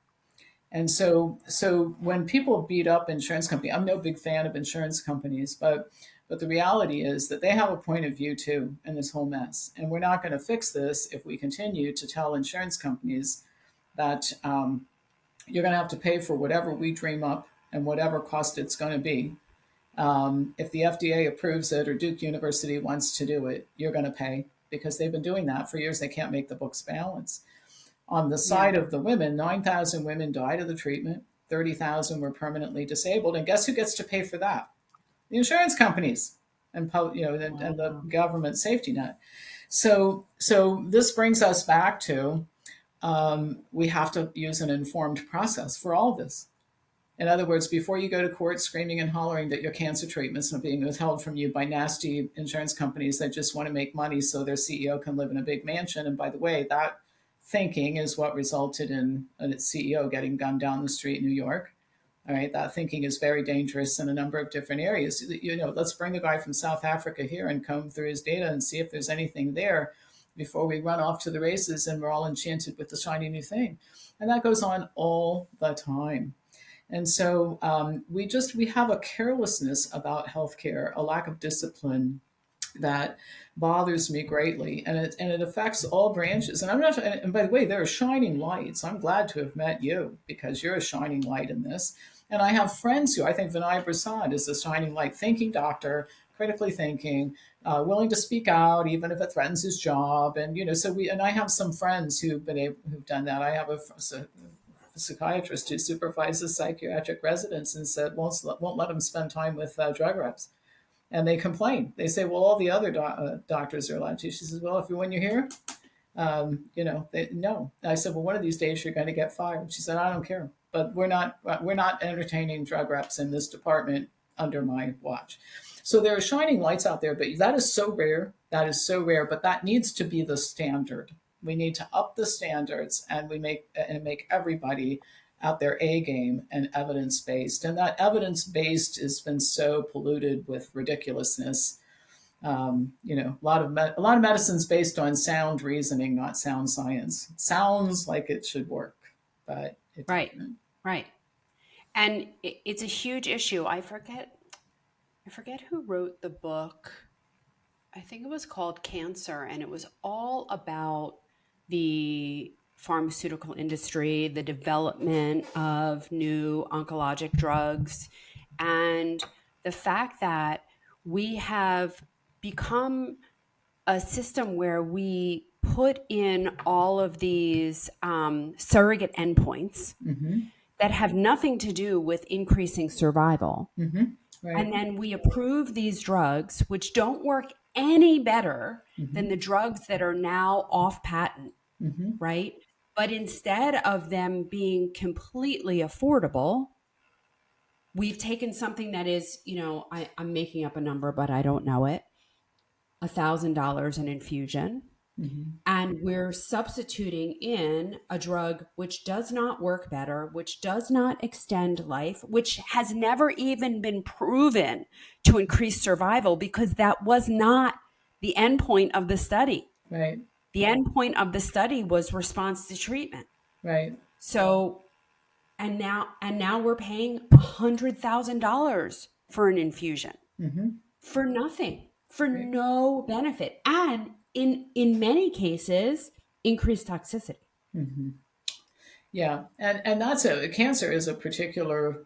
And so when people beat up insurance companies, I'm no big fan of insurance companies, but the reality is that they have a point of view too in this whole mess. And we're not going to fix this if we continue to tell insurance companies that you're going to have to pay for whatever we dream up and whatever cost it's going to be. If the FDA approves it or Duke University wants to do it, you're going to pay. because they've been doing that for years. They can't make the books balance. On the Yeah. side of the women, 9,000 women died of the treatment, 30,000 were permanently disabled. And guess who gets to pay for that? The insurance companies and and the Wow. government safety net. So this brings us back to we have to use an informed process for all this. In other words, before you go to court screaming and hollering that your cancer treatments are being withheld from you by nasty insurance companies that just want to make money so their CEO can live in a big mansion. And by the way, that thinking is what resulted in a CEO getting gunned down the street in New York. All right, that thinking is very dangerous in a number of different areas. Let's bring the guy from South Africa here and comb through his data and see if there's anything there before we run off to the races and we're all enchanted with the shiny new thing. And that goes on all the time. And so we have a carelessness about healthcare, a lack of discipline that bothers me greatly, and it affects all branches. And I'm not. And by the way, there are shining lights. I'm glad to have met you because you're a shining light in this. And I have friends who I think Vinay Prasad is a shining light, thinking doctor, critically thinking, willing to speak out even if it threatens his job. And I have some friends who've done that. I have a psychiatrist who supervises psychiatric residents and said won't let them spend time with drug reps, and they complain. They say, well, all the other doctors are allowed to. She says, well, when you're here, no. I said, well, one of these days you're going to get fired. She said, I don't care, but we're not entertaining drug reps in this department under my watch. So there are shining lights out there, but that is so rare. That is so rare, but that needs to be the standard. We need to up the standards, and make everybody out their A game and evidence-based. And that evidence-based has been so polluted with ridiculousness. A lot of medicine's based on sound reasoning, not sound science. Sounds like it should work, but it doesn't. Right. And it's a huge issue. I forget who wrote the book. I think it was called Cancer, and it was all about the pharmaceutical industry, the development of new oncologic drugs, and the fact that we have become a system where we put in all of these surrogate endpoints that have nothing to do with increasing survival. Right. And then we approve these drugs, which don't work any better than the drugs that are now off patent, right? But instead of them being completely affordable, we've taken something that is, I'm making up a number, but I don't know it, $1,000 an infusion. And we're substituting in a drug which does not work better, which does not extend life, which has never even been proven to increase survival, because that was not the endpoint of the study. Right. The endpoint of the study was response to treatment. Right. So, and now we're paying $100,000 for an infusion for nothing, for no benefit, and in many cases, increased toxicity. Yeah, and cancer is a particular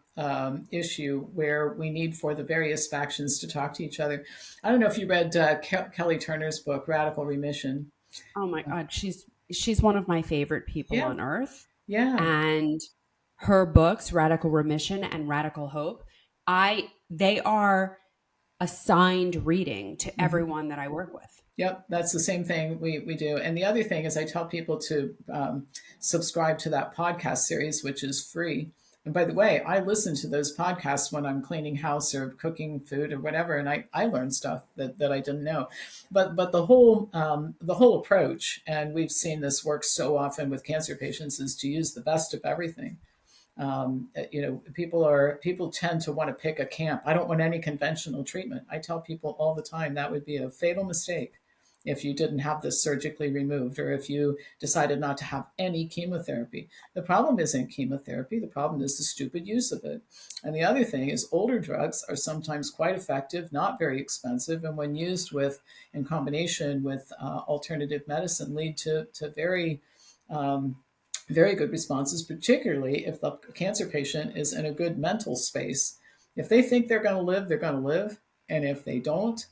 issue where we need for the various factions to talk to each other. I don't know if you read Kelly Turner's book, Radical Remission. Oh my God, she's one of my favorite people on earth. Yeah, and her books, Radical Remission and Radical Hope, they are assigned reading to everyone that I work with. Yep, that's the same thing we do. And the other thing is I tell people to subscribe to that podcast series, which is free. And by the way, I listen to those podcasts when I'm cleaning house or cooking food or whatever, and I learn stuff that I didn't know. But the whole approach, and we've seen this work so often with cancer patients, is to use the best of everything. People tend to want to pick a camp. I don't want any conventional treatment. I tell people all the time that would be a fatal mistake if you didn't have this surgically removed, or if you decided not to have any chemotherapy. The problem isn't chemotherapy. The problem is the stupid use of it. And the other thing is older drugs are sometimes quite effective, not very expensive, and when used in combination with alternative medicine, lead to very very good responses, particularly if the cancer patient is in a good mental space. If they think they're going to live, they're going to live. And if they don't,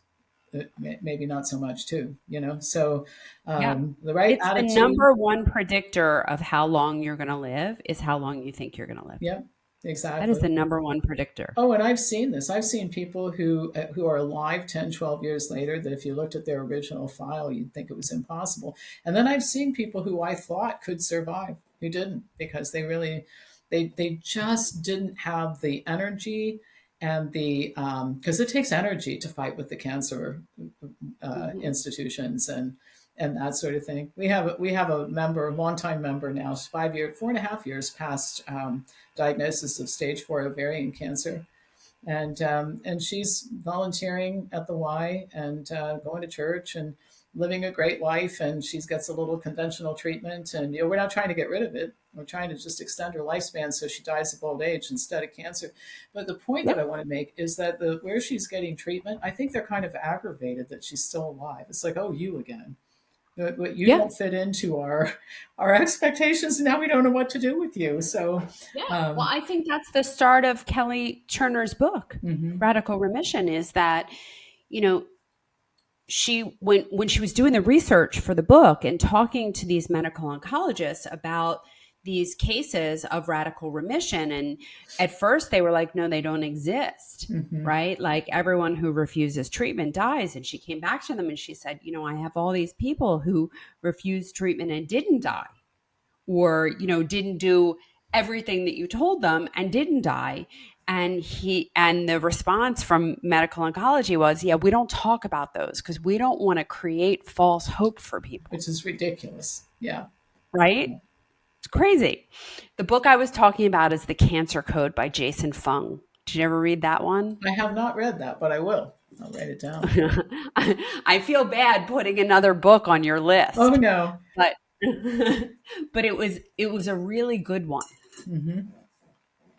maybe not so much too, So Yeah. the right It's the attitude. number one predictor of how long you're going to live is how long you think you're going to live. Yep, That is exactly. the number one predictor. Oh, and I've seen this. I've seen people who are alive 10, 12 years later that if you looked at their original file, you'd think it was impossible. And then I've seen people who I thought could survive who didn't, because they just didn't have the energy and the because it takes energy to fight with the cancer institutions and that sort of thing. We have a member, longtime member now, 5 years, 4.5 years past diagnosis of stage 4 ovarian cancer, and she's volunteering at the Y and going to church and living a great life. And she gets a little conventional treatment, and we're not trying to get rid of it. We're trying to just extend her lifespan so she dies of old age instead of cancer. But the point that I Yep. want to make is that the where she's getting treatment, I think they're kind of aggravated that she's still alive. It's like, oh, you again. But you Yeah. don't fit into our expectations, and now we don't know what to do with you. So, Yeah. Well, um, I think that's the start of Kelly Turner's book, mhm, Radical Remission, is that, you know, she when she was doing the research for the book and talking to these medical oncologists about these cases of radical remission, and at first they were like, no, they don't exist, mhm. right? Like everyone who refuses treatment dies. And she came back to them and she said, I have all these people who refused treatment and didn't die, or didn't do everything that you told them and didn't die. And the response from medical oncology was, yeah, we don't talk about those because we don't want to create false hope for people. Which is ridiculous. Yeah. Right? It's crazy. The book I was talking about is The Cancer Code by Jason Fung. Did you ever read that one? I have not read that, but I will. I'll write it down. I feel bad putting another book on your Oh list, no. but but it was a really good one.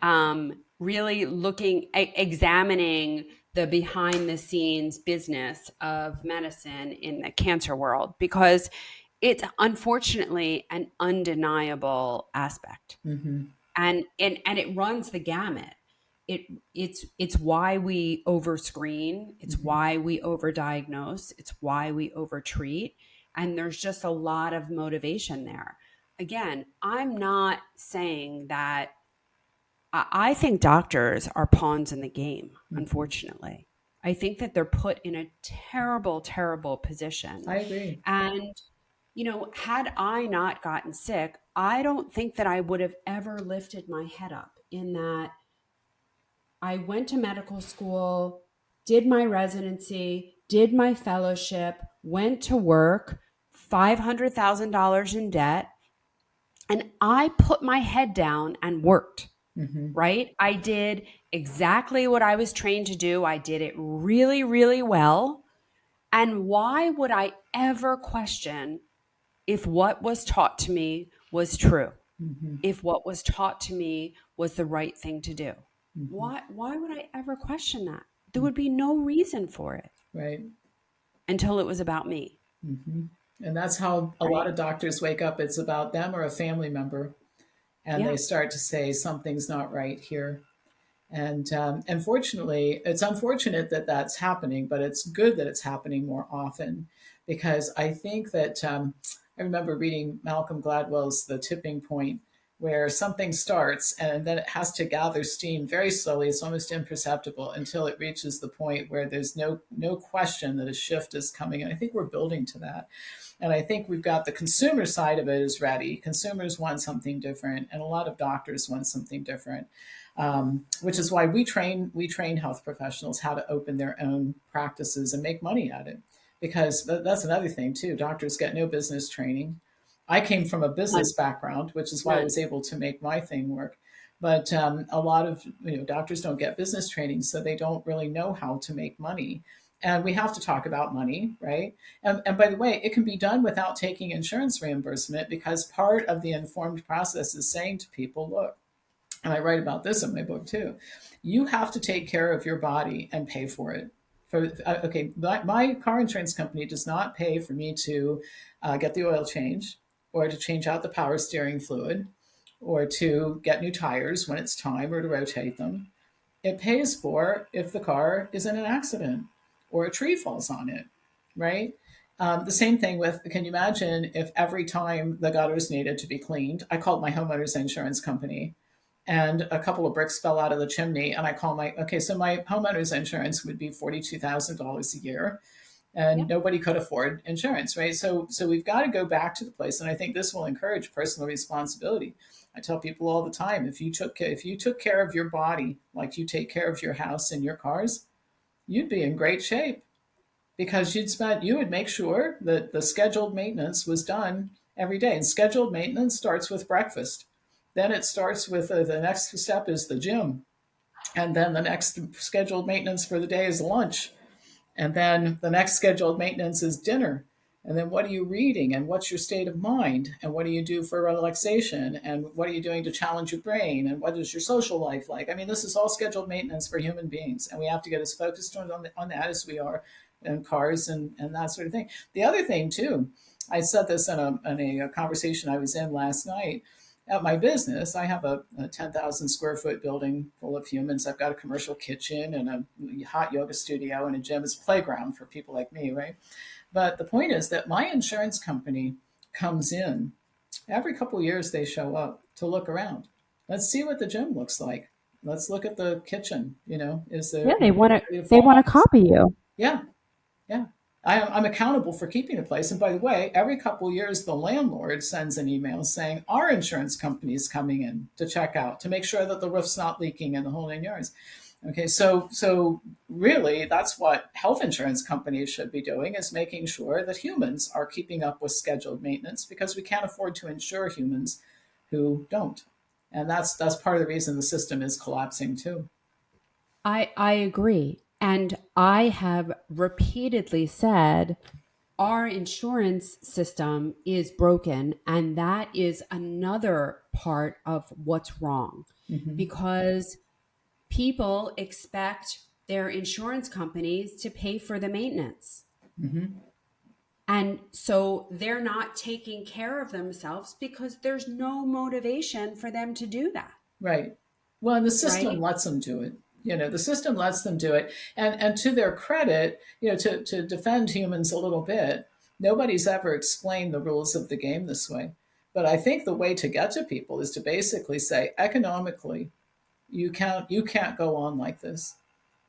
Hmm. Really examining the behind the scenes business of medicine in the cancer world, because it's unfortunately an undeniable aspect, Hmm. and it runs the gamut. It's why we overscreen, it's Hmm. why we overdiagnose, it's why we overtreat, and there's just a lot of motivation there. Again, I'm not saying that I think doctors are pawns in the game, Hmm. unfortunately. I think that they're put in a terrible, terrible position. I agree. And, had I not gotten sick, I don't think that I would have ever lifted my head up, in that I went to medical school, did my residency, did my fellowship, went to work, $500,000 in debt, and I put my head down and worked. Hmm. Right? I did exactly what I was trained to do. I did it really, really well. And why would I ever question if what was taught to me was true? Hmm. If what was taught to me was the right thing to do? Hmm. Why would I ever question that? There would be no reason for it Right. until it was about me, Hmm. And that's how a lot right? of doctors wake up. It's about them or a family member, and Yeah. they start to say something's not right here. And unfortunately, it's unfortunate that that's happening, but it's good that it's happening more often, because I think that I remember reading Malcolm Gladwell's The Tipping Point, where something starts and then it has to gather steam very slowly. It's almost imperceptible until it reaches the point where there's no question that a shift is coming. And I think we're building to that. And I think we've got the consumer side of it is ready. Consumers want something different, and a lot of doctors want something different, which is why we train health professionals how to open their own practices and make money at it. Because that's another thing too. Doctors get no business training. I came from a business None. background, which is why I was None. able to make my thing work. But a lot of doctors don't get business training, so they don't really know how to make money. And we have to talk about money, right? And by the way, it can be done without taking insurance reimbursement, because part of the informed process is saying to people, look, and I write about this in my book too, you have to take care of your body and pay for it. Okay, my car insurance company does not pay for me to get the oil change, or to change out the power steering fluid, or to get new tires when it's time, or to rotate them. It pays for if the car is in an accident, or a tree falls on it, right? The same thing with, can you imagine if every time the gutters needed to be cleaned, I called my homeowner's insurance company and a couple of bricks fell out of the chimney. And I call okay, so my homeowner's insurance would be $42,000 a year. And Yep. nobody could afford insurance, right? So we've got to go back to the place. And I think this will encourage personal responsibility. I tell people all the time, if you took care of your body like you take care of your house and your cars, you'd be in great shape because you would make sure that the scheduled maintenance was done every day. And scheduled maintenance starts with breakfast. Then it starts with the next step is the gym. And then the next scheduled maintenance for the day is lunch. And then the next scheduled maintenance is dinner. And then what are you reading and what's your state of mind? And what do you do for relaxation? And what are you doing to challenge your brain? And what is your social life like? I mean, this is all scheduled maintenance for human beings. And we have to get as focused on that as we are in cars and that sort of thing. The other thing, too, I said this in a conversation I was in last night. At my business, I have a 10,000 square foot building full of humans. I've got a commercial kitchen and a hot yoga studio and a gym. It's a playground for people like me, right? But the point is that my insurance company comes in every couple of years. They show up to look around. Let's see what the gym looks like. Let's look at the kitchen. Is there? Yeah, they want to copy you. Yeah, yeah. I'm accountable for keeping the place. And by the way, every couple of years, the landlord sends an email saying our insurance company is coming in to check out to make sure that the roof's not leaking and the whole 9 yards. Okay, so really, that's what health insurance companies should be doing, is making sure that humans are keeping up with scheduled maintenance, because we can't afford to insure humans who don't. And that's part of the reason the system is collapsing too. I agree. And I have repeatedly said our insurance system is broken. And that is another part of what's wrong, because people expect their insurance companies to pay for the maintenance. And so they're not taking care of themselves because there's no motivation for them to do that. Right. Well, and the system Right? lets them do it. The system lets them do it. And to their credit, to defend humans a little bit, nobody's ever explained the rules of the game this way. But I think the way to get to people is to basically say, economically, you can't go on like this.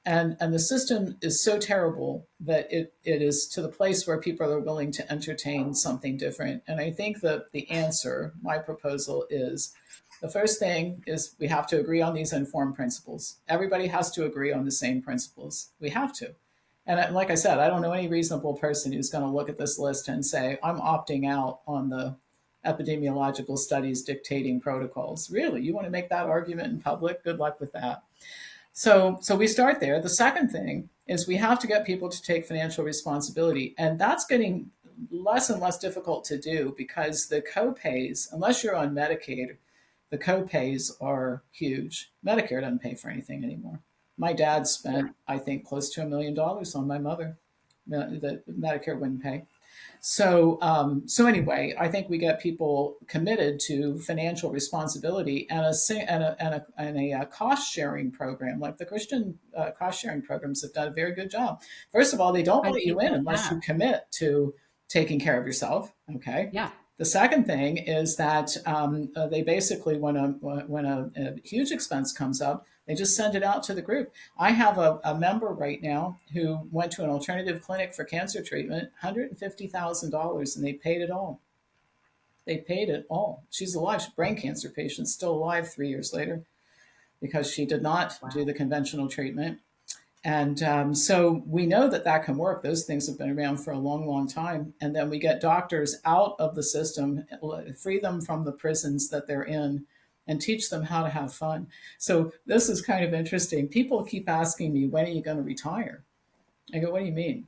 And the system is so terrible that it is to the place where people are willing to entertain something different. And I think that the answer, my proposal, is the first thing is we have to agree on these informed principles. Everybody has to agree on the same principles. We have to. And like I said, I don't know any reasonable person who's going to look at this list and say, I'm opting out on the epidemiological studies dictating protocols. Really? You want to make that argument in public? Good luck with that. So we start there. The second thing is we have to get people to take financial responsibility. And that's getting less and less difficult to do because the co-pays, unless you're on Medicaid, the co-pays are huge. Medicare doesn't pay for anything anymore. My dad spent, I think, close to $1 million on my mother that Medicare wouldn't pay. So anyway, I think we get people committed to financial responsibility and a cost sharing program. Like the Christian cost sharing programs have done a very good job. First of all, they don't let you in unless you commit to taking care of yourself. Okay. Yeah. The second thing is that they basically, when a huge expense comes up, they just send it out to the group. I have a member right now who went to an alternative clinic for cancer treatment, $150,000, and they paid it all. They paid it all. She's alive. She's a brain cancer patient, still alive 3 years later because she did not do the conventional treatment. And so we know that can work. Those things have been around for a long, long time. And then we get doctors out of the system, free them from the prisons that they're in, and teach them how to have fun. So this is kind of interesting. People keep asking me, when are you going to retire? I go, what do you mean?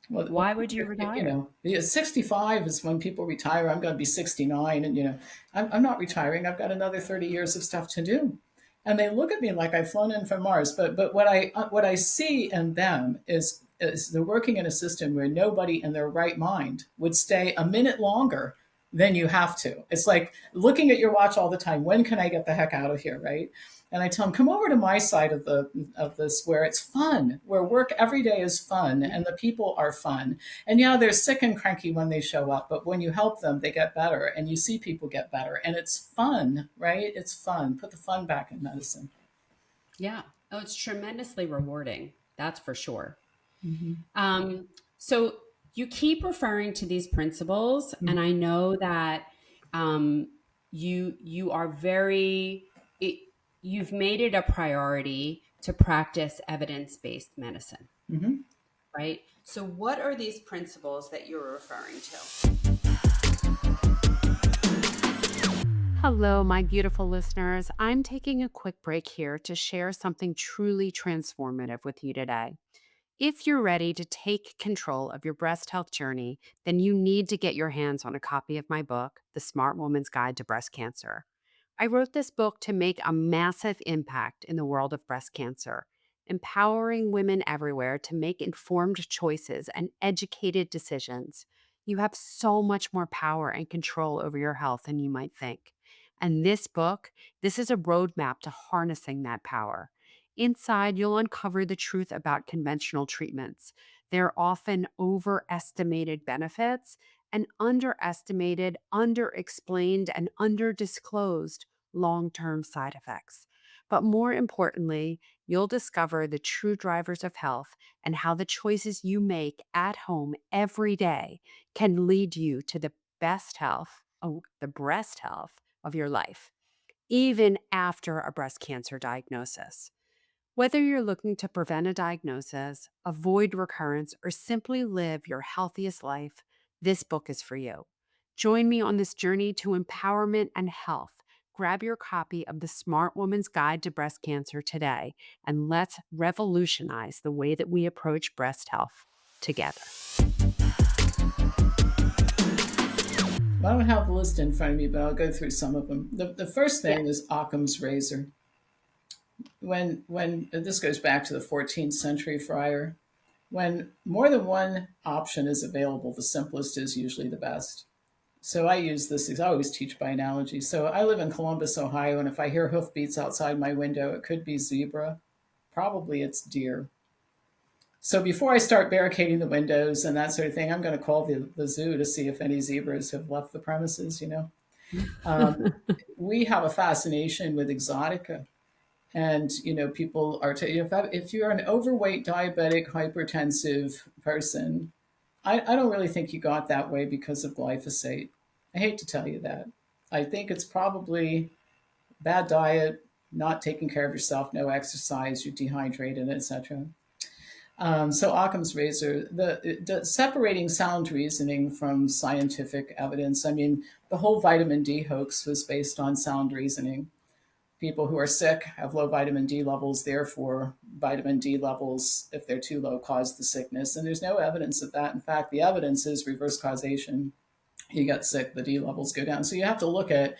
Well, why would you retire? 65 is when people retire. I'm going to be 69. And, I'm not retiring. I've got another 30 years of stuff to do. And they look at me like I've flown in from Mars. But what I see in them is they're working in a system where nobody in their right mind would stay a minute longer then you have to. It's like looking at your watch all the time. When can I get the heck out of here, right? And I tell them, come over to my side of this where it's fun, where work every day is fun and the people are fun. And yeah, they're sick and cranky when they show up, but when you help them, they get better and you see people get better and it's fun, right? It's fun. Put the fun back in medicine. Yeah. Oh, it's tremendously rewarding. That's for sure. Mm-hmm. So you keep referring to these principles, and I know that you are you've made it a priority to practice evidence-based medicine, Mm-hmm. right? So what are these principles that you're referring to? Hello, my beautiful listeners. I'm taking a quick break here to share something truly transformative with you today. If you're ready to take control of your breast health journey, then you need to get your hands on a copy of my book, The Smart Woman's Guide to Breast Cancer. I wrote this book to make a massive impact in the world of breast cancer, empowering women everywhere to make informed choices and educated decisions. You have so much more power and control over your health than you might think. And this is a roadmap to harnessing that power. Inside, you'll uncover the truth about conventional treatments. They're often overestimated benefits and underestimated, underexplained, and underdisclosed long term side effects. But more importantly, you'll discover the true drivers of health and how the choices you make at home every day can lead you to the best health, the breast health of your life, even after a breast cancer diagnosis. Whether you're looking to prevent a diagnosis, avoid recurrence, or simply live your healthiest life, this book is for you. Join me on this journey to empowerment and health. Grab your copy of The Smart Woman's Guide to Breast Cancer today, and let's revolutionize the way that we approach breast health together. I don't have the list in front of me, but I'll go through some of them. The first thing is Occam's razor. When this goes back to the 14th century friar, when more than one option is available, the simplest is usually the best. So I use this, I always teach by analogy. So I live in Columbus, Ohio, and if I hear hoofbeats outside my window, it could be zebra. Probably it's deer. So before I start barricading the windows and that sort of thing, I'm going to call the zoo to see if any zebras have left the premises, We have a fascination with exotica. And, people are, if you're an overweight, diabetic, hypertensive person, I don't really think you got that way because of glyphosate. I hate to tell you that. I think it's probably bad diet, not taking care of yourself, no exercise, you're dehydrated, etc. So Occam's razor, the separating sound reasoning from scientific evidence. I mean, the whole vitamin D hoax was based on sound reasoning. People who are sick have low vitamin D levels, therefore vitamin D levels, if they're too low, cause the sickness. And there's no evidence of that. In fact, the evidence is reverse causation. You get sick, the D levels go down. So you have to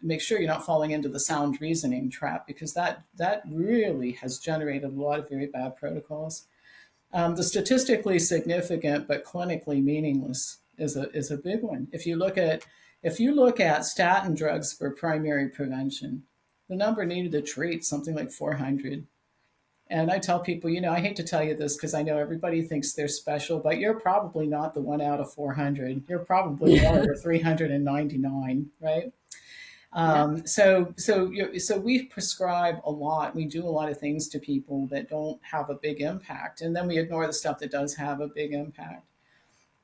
make sure you're not falling into the sound reasoning trap, because that really has generated a lot of very bad protocols. The statistically significant but clinically meaningless is a big one. If you look at statin drugs for primary prevention, the number needed to treat something like 400. And I tell people, I hate to tell you this because I know everybody thinks they're special, but you're probably not the one out of 400. You're probably one over 399, right? So we prescribe a lot. We do a lot of things to people that don't have a big impact, and then we ignore the stuff that does have a big impact.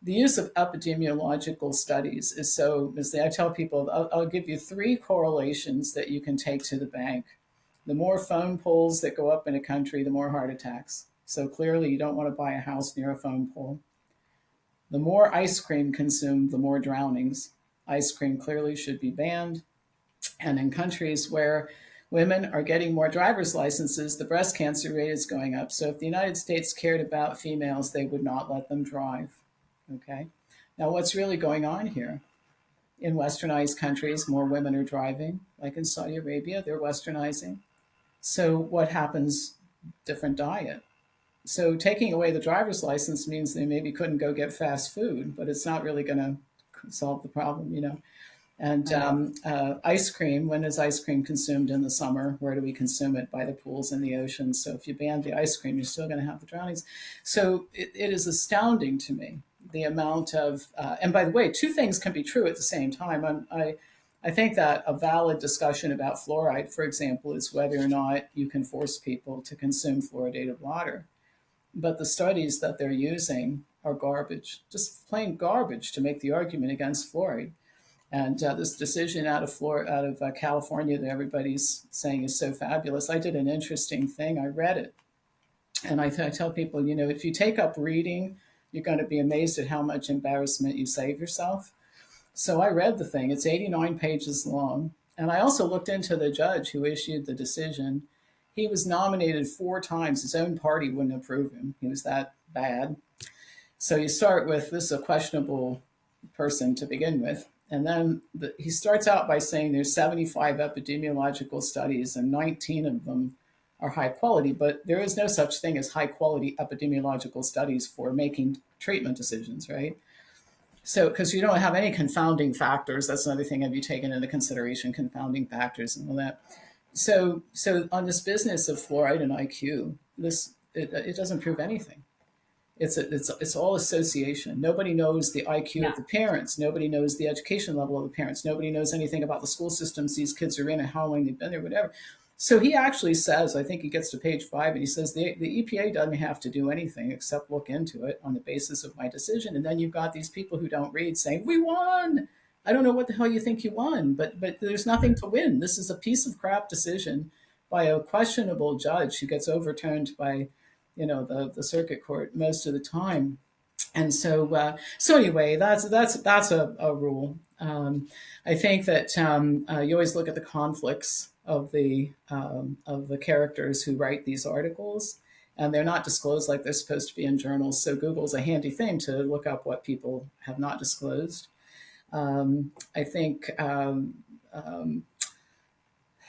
The use of epidemiological studies is I tell people, I'll give you 3 correlations that you can take to the bank. The more phone poles that go up in a country, the more heart attacks. So clearly you don't want to buy a house near a phone pole. The more ice cream consumed, the more drownings. Ice cream clearly should be banned. And in countries where women are getting more driver's licenses, the breast cancer rate is going up. So if the United States cared about females, they would not let them drive. Okay. Now, what's really going on here? In westernized countries, more women are driving. Like in Saudi Arabia, they're westernizing. So what happens? Different diet. So taking away the driver's license means they maybe couldn't go get fast food, but it's not really going to solve the problem, And ice cream, when is ice cream consumed in the summer? Where do we consume it? By the pools and the oceans. So if you ban the ice cream, you're still going to have the drownings. So it is astounding to me, the amount of, and by the way, two things can be true at the same time. I think that a valid discussion about fluoride, for example, is whether or not you can force people to consume fluoridated water. But the studies that they're using are garbage, just plain garbage to make the argument against fluoride. And this decision out of California that everybody's saying is so fabulous. I did an interesting thing. I read it, and I tell people, if you take up reading, you're going to be amazed at how much embarrassment you save yourself. So I read the thing. It's 89 pages long, and I also looked into the judge who issued the decision. He was nominated 4 times. His own party wouldn't approve him. He was that bad. So you start with, this is a questionable person to begin with. And then he starts out by saying there's 75 epidemiological studies and 19 of them are high quality, but there is no such thing as high quality epidemiological studies for making treatment decisions, right? So, because you don't have any confounding factors, that's another thing. Have you taken into consideration confounding factors and all that? So on this business of fluoride and IQ, it doesn't prove anything. It's all association. Nobody knows the IQ of the parents. Nobody knows the education level of the parents. Nobody knows anything about the school systems these kids are in and how long they've been there, whatever. So he actually says, I think he gets to page 5, and he says the EPA doesn't have to do anything except look into it on the basis of my decision. And then you've got these people who don't read saying, we won. I don't know what the hell you think you won, but there's nothing to win. This is a piece of crap decision by a questionable judge who gets overturned by the circuit court most of the time. And so anyway, that's a rule. I think that you always look at the conflicts of the characters who write these articles, and they're not disclosed like they're supposed to be in journals. So Google's a handy thing to look up what people have not disclosed. I think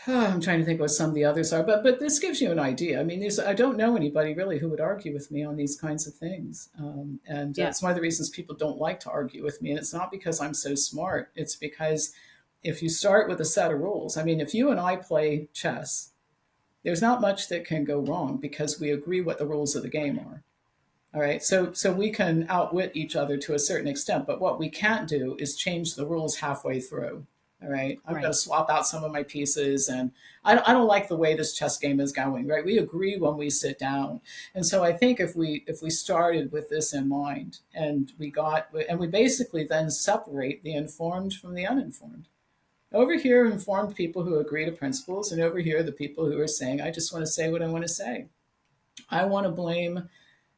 I'm trying to think what some of the others are, but this gives you an idea. I mean, I don't know anybody really who would argue with me on these kinds of things. And it's one of the reasons people don't like to argue with me. And it's not because I'm so smart. It's because if you start with a set of rules, I mean, if you and I play chess, there's not much that can go wrong because we agree what the rules of the game are. All right. So we can outwit each other to a certain extent, but what we can't do is change the rules halfway through. All right. I'm going to swap out some of my pieces, and I don't like the way this chess game is going. Right. We agree when we sit down. And so I think if we started with this in mind, and we basically then separate the informed from the uninformed. Over here, informed people who agree to principles, and over here, the people who are saying, I just want to say what I want to say. I want to blame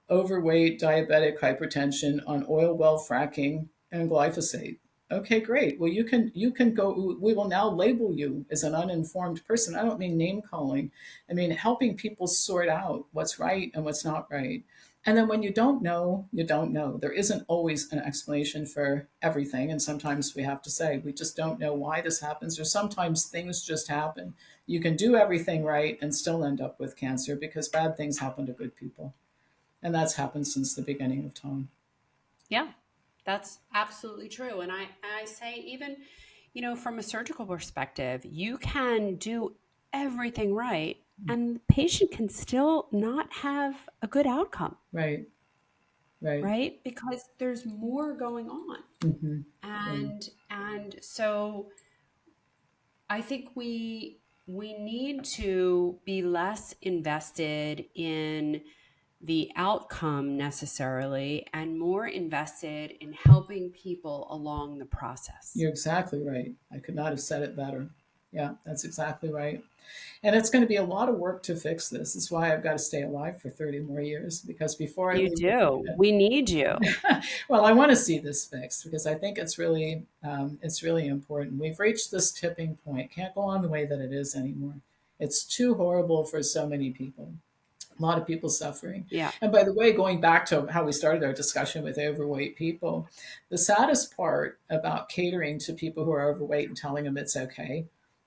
overweight, diabetic, hypertension on oil well fracking and glyphosate. Okay, great. Well, you can go, we will now label you as an uninformed person. I don't mean name calling. I mean helping people sort out what's right and what's not right. And then when you don't know, you don't know. There isn't always an explanation for everything. And sometimes we have to say, we just don't know why this happens, or sometimes things just happen. You can do everything right and still end up with cancer because bad things happen to good people. And that's happened since the beginning of time. Yeah. That's absolutely true. And I say, even, from a surgical perspective, you can do everything right and the patient can still not have a good outcome. Right. Because there's more going on. Mm-hmm. And so I think we need to be less invested in the outcome necessarily and more invested in helping people along the process. You're exactly right. I could not have said it better. Yeah, that's exactly right. And it's going to be a lot of work to fix this. That's why I've got to stay alive for 30 more years, because before you do, we need you. Well, I want to see this fixed because I think it's really important. We've reached this tipping point. Can't go on the way that it is anymore. It's too horrible for so many people. A lot of people suffering. Yeah. And by the way, going back to how we started our discussion with overweight people, the saddest part about catering to people who are overweight and telling them it's okay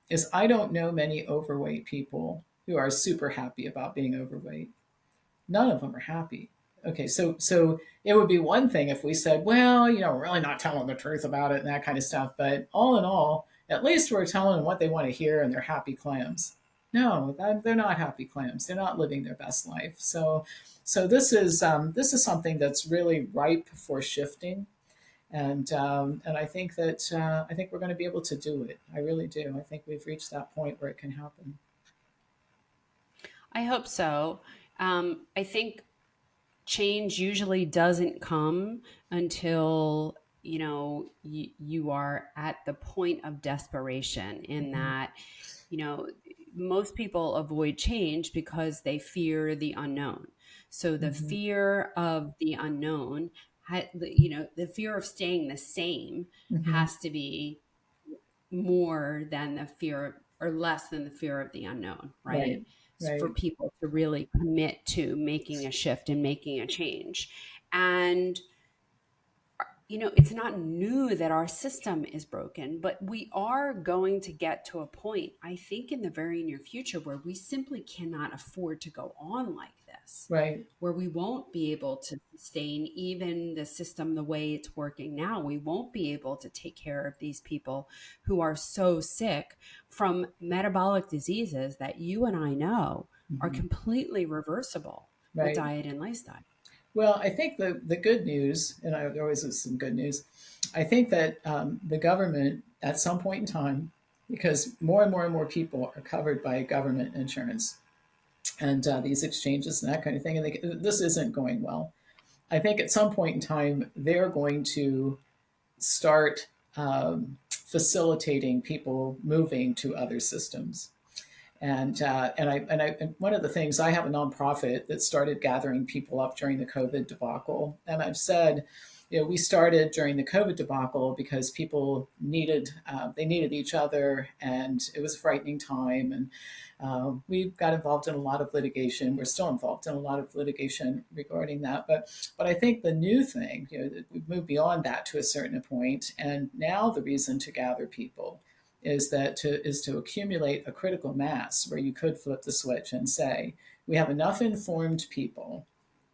is I don't know many overweight people who are super happy about being overweight. None of them are happy. Okay, so it would be one thing if we said, well, we're really not telling the truth about it and that kind of stuff. But all in all, at least we're telling them what they want to hear, and they're happy clams. No, they're not happy clams. They're not living their best life. So this is something that's really ripe for shifting, and I think we're going to be able to do it. I really do. I think we've reached that point where it can happen. I hope so. I think change usually doesn't come until you are at the point of desperation, in Mhm. that you know most people avoid change because they fear the unknown. So the Mhm. fear of the unknown, the fear of staying the same Mhm. has to be more than the fear, or less than the fear of the unknown, right? Right. For Right. people to really commit to making a shift and making a change. And it's not new that our system is broken, but we are going to get to a point, I think, in the very near future where we simply cannot afford to go on like this, Right. where we won't be able to sustain even the system the way it's working now. We won't be able to take care of these people who are so sick from metabolic diseases that you and I know are Mhm. completely reversible with Right. diet and lifestyle. Well, I think the good news, and there always is some good news, I think that the government at some point in time, because more and more and more people are covered by government insurance and these exchanges and that kind of thing, and this isn't going well. I think at some point in time, they're going to start facilitating people moving to other systems. And one of the things, I have a nonprofit that started gathering people up during the COVID debacle, and I've said, we started during the COVID debacle because people needed they needed each other, and it was a frightening time, and we got involved in a lot of litigation. We're still involved in a lot of litigation regarding that, but I think the new thing, we've moved beyond that to a certain point, and now the reason to gather people is to accumulate a critical mass where you could flip the switch and say, we have enough informed people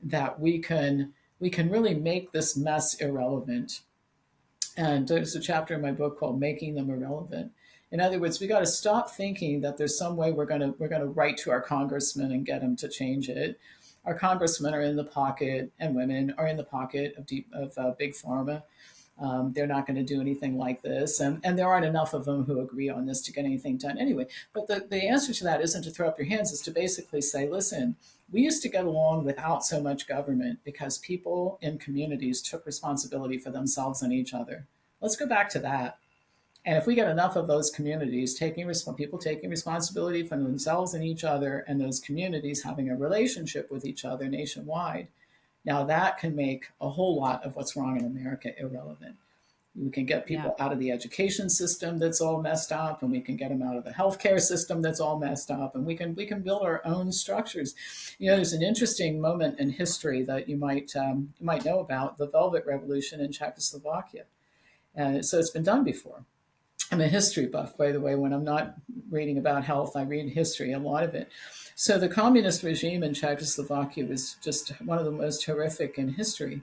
that we can really make this mess irrelevant. And there's a chapter in my book called Making Them Irrelevant. In other words, we got to stop thinking that there's some way we're going to write to our congressman and get him to change it. Our congressmen are in the pocket, and women are in the pocket of big pharma. They're not going to do anything like this. And there aren't enough of them who agree on this to get anything done anyway. But the answer to that isn't to throw up your hands, is to basically say, listen, we used to get along without so much government because people in communities took responsibility for themselves and each other. Let's go back to that. And if we get enough of those communities people taking responsibility for themselves and each other, and those communities having a relationship with each other nationwide, now that can make a whole lot of what's wrong in America irrelevant. We can get Yeah. people out of the education system that's all messed up, and we can get them out of the healthcare system that's all messed up, and we can build our own structures. There's an interesting moment in history that you might know about, the Velvet Revolution in Czechoslovakia, and so it's been done before. I'm a history buff, by the way. When I'm not reading about health, I read history, a lot of it. So the communist regime in Czechoslovakia was just one of the most horrific in history.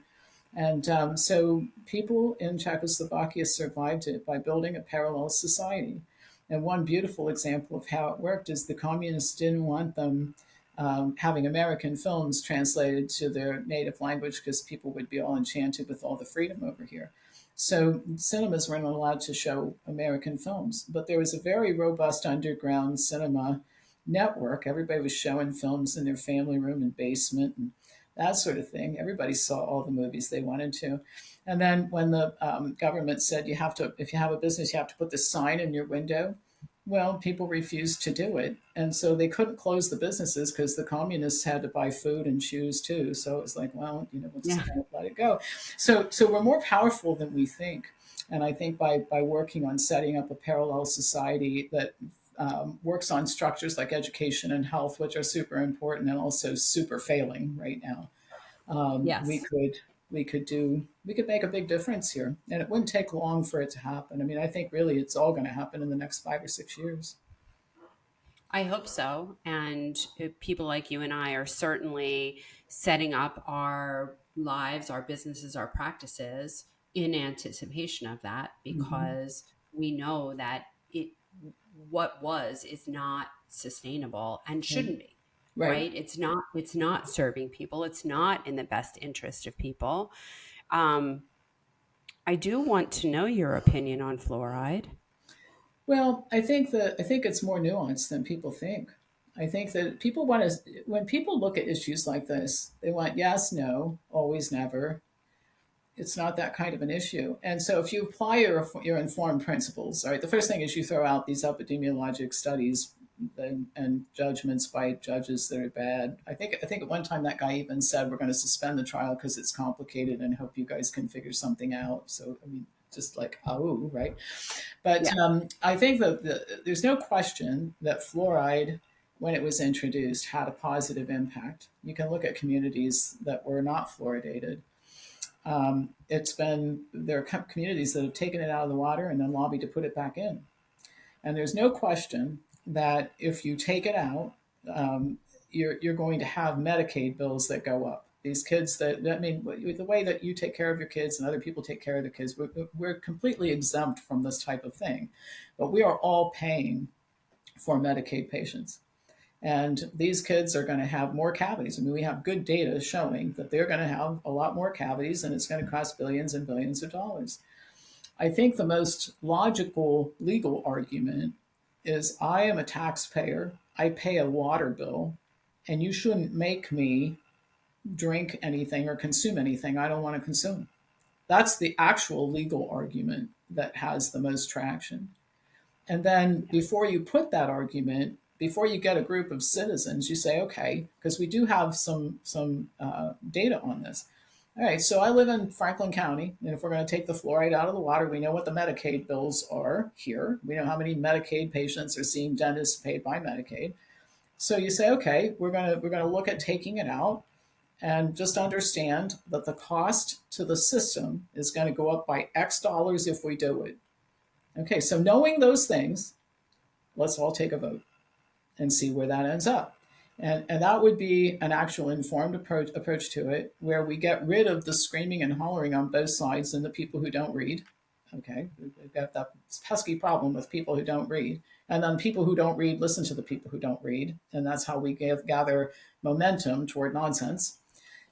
And so people in Czechoslovakia survived it by building a parallel society. And one beautiful example of how it worked is the communists didn't want them having American films translated to their native language because people would be all enchanted with all the freedom over here. So cinemas weren't allowed to show American films, but there was a very robust underground cinema network. Everybody was showing films in their family room and basement and that sort of thing. Everybody saw all the movies they wanted to. And then when the government said, if you have a business, you have to put this sign in your window, well, people refused to do it. And so they couldn't close the businesses because the communists had to buy food and shoes too. So it was like, well, we'll just Yeah. kind of let it go. So we're more powerful than we think. And I think by working on setting up a parallel society that works on structures like education and health, which are super important and also super failing right now, we Yes. could we could make a big difference here, and it wouldn't take long for it to happen. I mean, I think really it's all going to happen in the next 5 or 6 years. I hope so. And people like you and I are certainly setting up our lives, our businesses, our practices in anticipation of that, Mm-hmm. because we know that what was is not sustainable and Right. shouldn't be. Right. Right? It's not serving people. It's not in the best interest of people. Um, I do want to know your opinion on fluoride. Well, I think it's more nuanced than people think. I think that people want to, when people look at issues like this, they want yes, no, always, never. It's not that kind of an issue. And so if you apply your informed principles, all right, the first thing is you throw out these epidemiologic studies and judgments by judges that are bad. I think at one time that guy even said we're going to suspend the trial because it's complicated and hope you guys can figure something out. So I mean, just like oh, right. But Yeah. I think that there's no question that fluoride, when it was introduced, had a positive impact. You can look at communities that were not fluoridated. It's been there are communities that have taken it out of the water and then lobbied to put it back in. And there's no question that if you take it out, you're going to have Medicaid bills that go up. These kids I mean, the way that you take care of your kids and other people take care of the kids, we're completely exempt from this type of thing. But we are all paying for Medicaid patients. And these kids are going to have more cavities. I mean, we have good data showing that they're going to have a lot more cavities and it's going to cost billions and billions of dollars. I think the most logical legal argument is I am a taxpayer, I pay a water bill, and you shouldn't make me drink anything or consume anything I don't want to consume. That's the actual legal argument that has the most traction. And then before you put that argument, before you get a group of citizens, you say, okay, because we do have some data on this. All right, so I live in Franklin County, and if we're going to take the fluoride out of the water, we know what the Medicaid bills are here. We know how many Medicaid patients are seeing dentists paid by Medicaid. So you say, okay, we're going to look at taking it out, and just understand that the cost to the system is going to go up by X dollars if we do it. Okay, so knowing those things, let's all take a vote and see where that ends up. And that would be an actual informed approach to it, where we get rid of the screaming and hollering on both sides and the people who don't read. Okay, we've got that pesky problem with people who don't read. And then people who don't read listen to the people who don't read. And that's how we gather momentum toward nonsense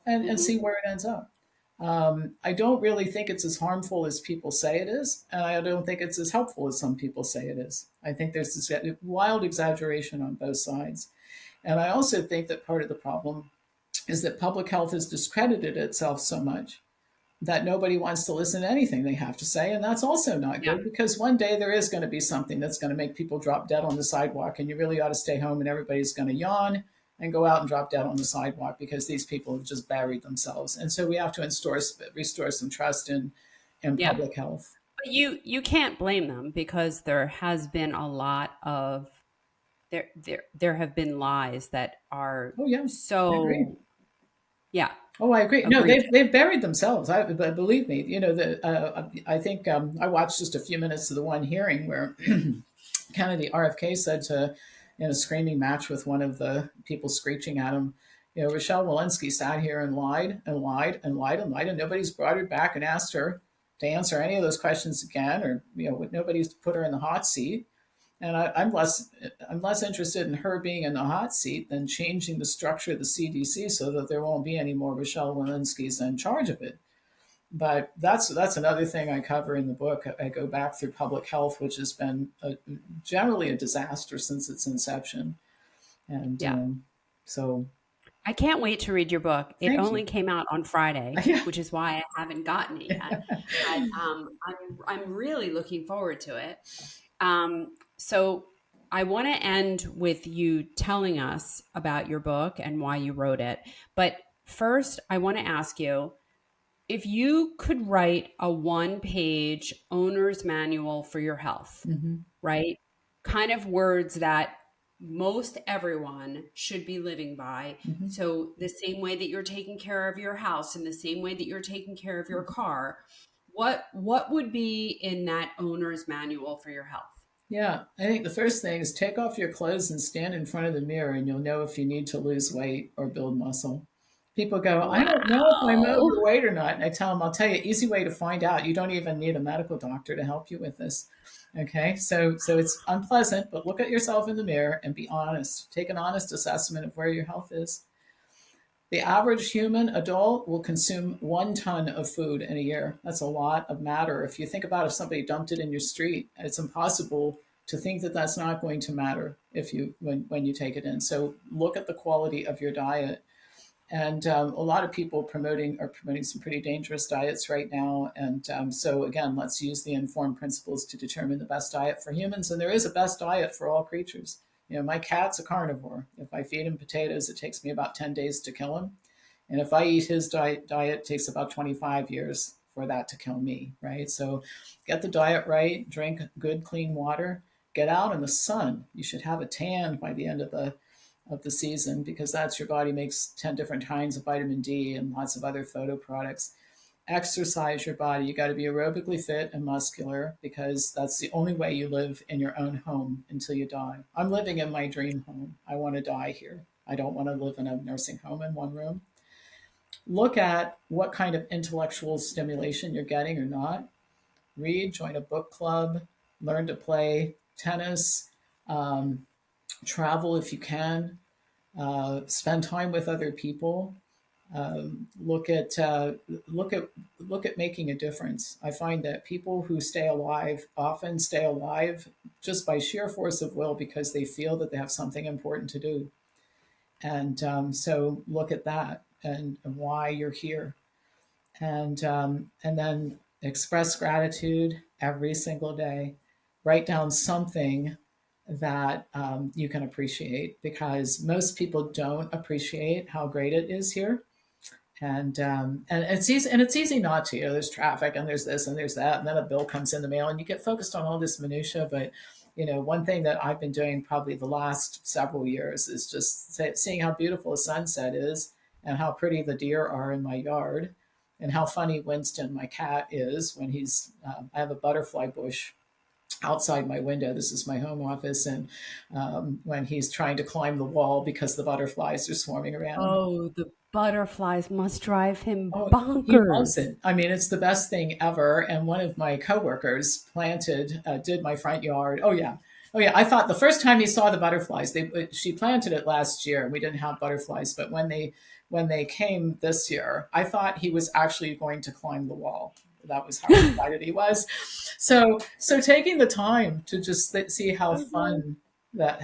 and Mm-hmm. see where it ends up. I don't really think it's as harmful as people say it is, and I don't think it's as helpful as some people say it is. I think there's this wild exaggeration on both sides. And I also think that part of the problem is that public health has discredited itself so much that nobody wants to listen to anything they have to say. And that's also not Yeah. good, because one day there is going to be something that's going to make people drop dead on the sidewalk, and you really ought to stay home, and everybody's going to yawn and go out and drop dead on the sidewalk because these people have just buried themselves. And so we have to restore some trust in Yeah. public health. But you can't blame them, because there has been a lot of there have been lies that are Oh, yeah, I agree. so, yeah, Oh, I agree. No, agreed. they've buried themselves. But believe me, you know, I think I watched just a few minutes of the one hearing where Kennedy RFK said to, in a screaming match with one of the people screeching at him, you know, Rochelle Walensky sat here and lied and lied and lied and lied, and nobody's brought her back and asked her to answer any of those questions again, or you know, nobody's put her in the hot seat. And I'm less interested in her being in the hot seat than changing the structure of the CDC so that there won't be any more Rochelle Walensky's in charge of it. But that's another thing I cover in the book. I go back through public health, which has been generally a disaster since its inception. And Yeah. so, I can't wait to read your book. It thank only you. came out on Friday, Yeah. which is why I haven't gotten it yet. But I'm really looking forward to it. So I want to end with you telling us about your book and why you wrote it. But first, I want to ask you, if you could write a one-page owner's manual for your health, Mhm. right? Kind of words that most everyone should be living by. Mhm. So the same way that you're taking care of your house, and the same way that you're taking care of your car, what would be in that owner's manual for your health? Yeah, I think the first thing is take off your clothes and stand in front of the mirror, and you'll know if you need to lose weight or build muscle. People go, I don't know if I'm Wow. overweight or not. And I tell them, I'll tell you, easy way to find out. You don't even need a medical doctor to help you with this. Okay. So it's unpleasant, but look at yourself in the mirror and be honest. Take an honest assessment of where your health is. The average human adult will consume 1 ton of food in a year. That's a lot of matter. If you think about if somebody dumped it in your street, it's impossible to think that that's not going to matter if you when you take it in. So look at the quality of your diet. And a lot of people are promoting some pretty dangerous diets right now. And so again, let's use the informed principles to determine the best diet for humans. And there is a best diet for all creatures. My cat's a carnivore. If I feed him potatoes, it takes me about 10 days to kill him. And if I eat his diet, it takes about 25 years for that to kill me, right? So get the diet right, drink good, clean water, get out in the sun. You should have a tan by the end of the season, because that's your body makes 10 different kinds of vitamin D and lots of other photo products. Exercise your body. You got to be aerobically fit and muscular, because that's the only way you live in your own home until you die. I'm living in my dream home. I want to die here. I don't want to live in a nursing home in one room. Look at what kind of intellectual stimulation you're getting or not. Read, join a book club, learn to play tennis, travel if you can, spend time with other people. Look at making a difference. I find that people who stay alive often stay alive just by sheer force of will, because they feel that they have something important to do. And so look at that and why you're here, and then express gratitude every single day. Write down something that you can appreciate, because most people don't appreciate how great it is here. And it's easy not to. There's traffic and there's this and there's that, and then a bill comes in the mail, and you get focused on all this minutia. But one thing that I've been doing probably the last several years is just seeing how beautiful a sunset is, and how pretty the deer are in my yard, and how funny Winston, my cat, is when he's. I have a butterfly bush outside my window. This is my home office, and when he's trying to climb the wall because the butterflies are swarming around. Oh, the butterflies must drive him Oh, he loves bonkers. it. I mean, it's the best thing ever. And one of my coworkers did my front yard. Oh yeah, oh yeah. I thought the first time he saw the butterflies, she planted it last year, and we didn't have butterflies. But when they came this year, I thought he was actually going to climb the wall. That was how excited he was. So taking the time to just see how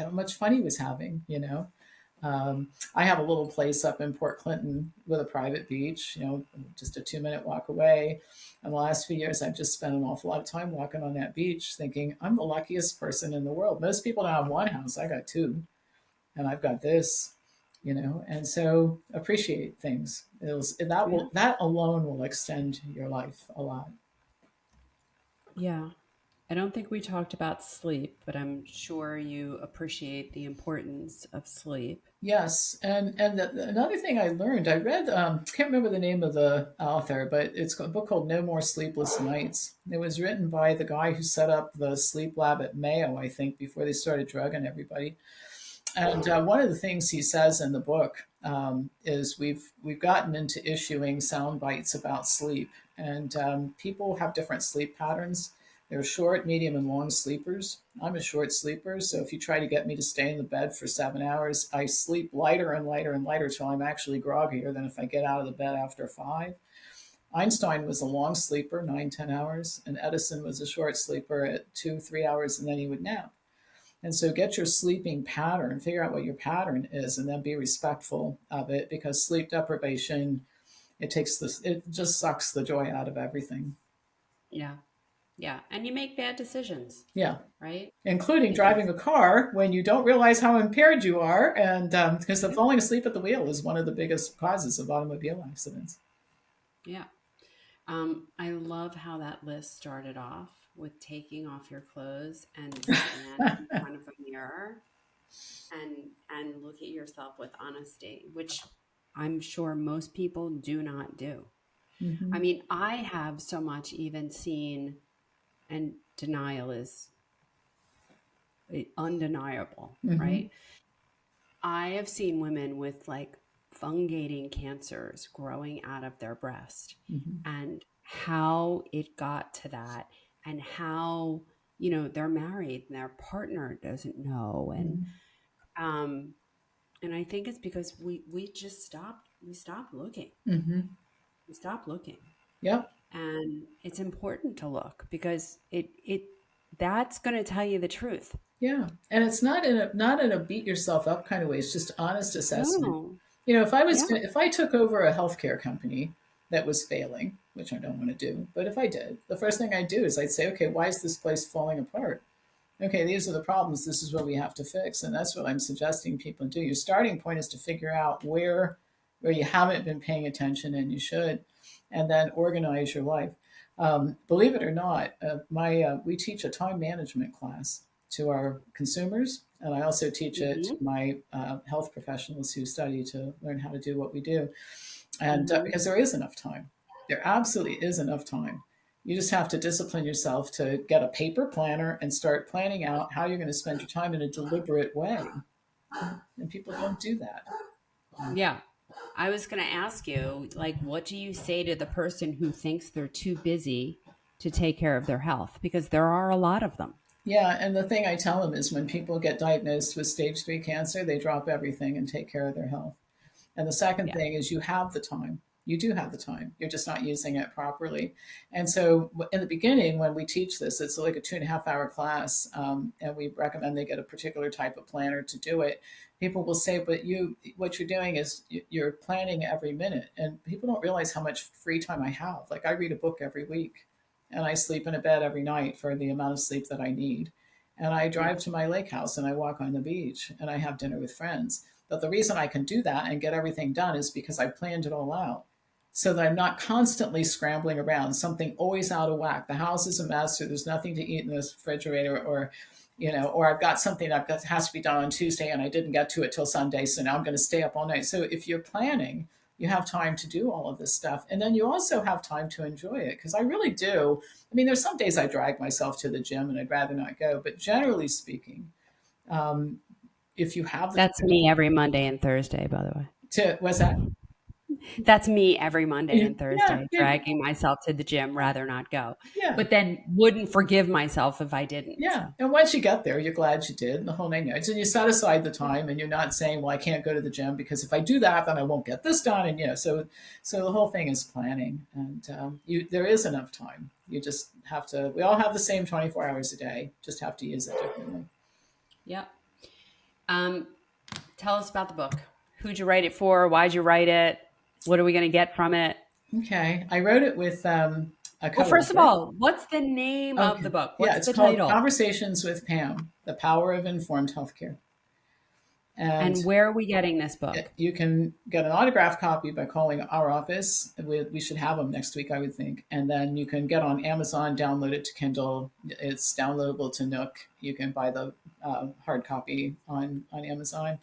much fun he was having. I have a little place up in Port Clinton with a private beach, just a 2-minute walk away. And the last few years, I've just spent an awful lot of time walking on that beach thinking, I'm the luckiest person in the world. Most people don't have one house. I got two, and I've got this. And so appreciate things. Yeah. That alone will extend your life a lot. Yeah. I don't think we talked about sleep, but I'm sure you appreciate the importance of sleep. Yes, and another thing I learned, I read, can't remember the name of the author, but it's a book called No More Sleepless Nights. It was written by the guy who set up the sleep lab at Mayo, I think, before they started drugging everybody. And one of the things he says in the book is we've gotten into issuing sound bites about sleep, and people have different sleep patterns. There are short, medium, and long sleepers. I'm a short sleeper, so if you try to get me to stay in the bed for 7 hours, I sleep lighter and lighter and lighter till I'm actually groggier than if I get out of the bed after 5. Einstein was a long sleeper, 9, 10 hours, and Edison was a short sleeper at 2, 3 hours, and then he would nap. And so get your sleeping pattern, figure out what your pattern is, and then be respectful of it, because sleep deprivation, it just sucks the joy out of everything. Yeah. Yeah. And you make bad decisions, Yeah. right? Including driving Because, a car when you don't realize how impaired you are. And because yeah. falling asleep at the wheel is one of the biggest causes of automobile accidents. Yeah. I love how that list started off with taking off your clothes and stand in front of a mirror and look at yourself with honesty, which I'm sure most people do not do. I Mhm. mean, I have so much even seen, and denial is undeniable, Mhm. right? I have seen women with like fungating cancers growing out of their breast, Mm-hmm. and how it got to that, and how, they're married and their partner doesn't know. And I think it's because we just stopped looking. Mm-hmm. We stopped looking. Yep. And it's important to look, because that's going to tell you the truth. Yeah, and it's not in a beat yourself up kind of way. It's just honest assessment. No. If Yeah. if I took over a healthcare company that was failing, which I don't want to do, but if I did, the first thing I'd do is I'd say, okay, why is this place falling apart? Okay, these are the problems. This is what we have to fix, and that's what I'm suggesting people do. Your starting point is to figure out where you haven't been paying attention and you should, and then organize your life. Believe it or not, we teach a time management class to our consumers, and I also teach it to Mm-hmm. my health professionals who study to learn how to do what we do. And Mm-hmm. because there is enough time, there absolutely is enough time. You just have to discipline yourself to get a paper planner and start planning out how you're going to spend your time in a deliberate way. And people don't do that. Yeah. I was going to ask you, like, what do you say to the person who thinks they're too busy to take care of their health? Because there are a lot of them. Yeah, and the thing I tell them is when people get diagnosed with stage 3 cancer, they drop everything and take care of their health. And the second Yeah. thing is you have the time. You do have the time. You're just not using it properly. And so in the beginning, when we teach this, it's like a 2.5 hour class, and we recommend they get a particular type of planner to do it. People will say, but what you're doing is you're planning every minute. And people don't realize how much free time I have. Like I read a book every week, and I sleep in a bed every night for the amount of sleep that I need. And I drive to my lake house and I walk on the beach and I have dinner with friends. But the reason I can do that and get everything done is because I planned it all out so that I'm not constantly scrambling around, something always out of whack. The house is a mess, or there's nothing to eat in this refrigerator, or I've got something that has to be done on Tuesday and I didn't get to it till Sunday, so now I'm going to stay up all night. So if you're planning, you have time to do all of this stuff. And then you also have time to enjoy it. Because I really do. I mean, there's some days I drag myself to the gym and I'd rather not go. But generally speaking, if you have That's me every Monday and Thursday, by the way. what's that? That's me every Monday and Yeah, Thursday, dragging myself to the gym, rather not go. yeah. But then wouldn't forgive myself if I didn't. Yeah. So. And once you get there, you're glad you did, and the whole 9 yards. And you set aside the time, and you're not saying, well, I can't go to the gym because if I do that, then I won't get this done. And, so the whole thing is planning. And there is enough time. You just have to, we all have the same 24 hours a day, just have to use it differently. Yep. Tell us about the book. Who'd you write it for? Why'd you write it? What are we going to get from it? Okay. I wrote it with a Well, first of all, what's the name of the book? What's it's the called title? Conversations with Pam, The Power of Informed Healthcare. And where are we getting this book? You can get an autographed copy by calling our office. We should have them next week, I would think. And then you can get on Amazon, download it to Kindle. It's downloadable to Nook. You can buy the hard copy on Amazon.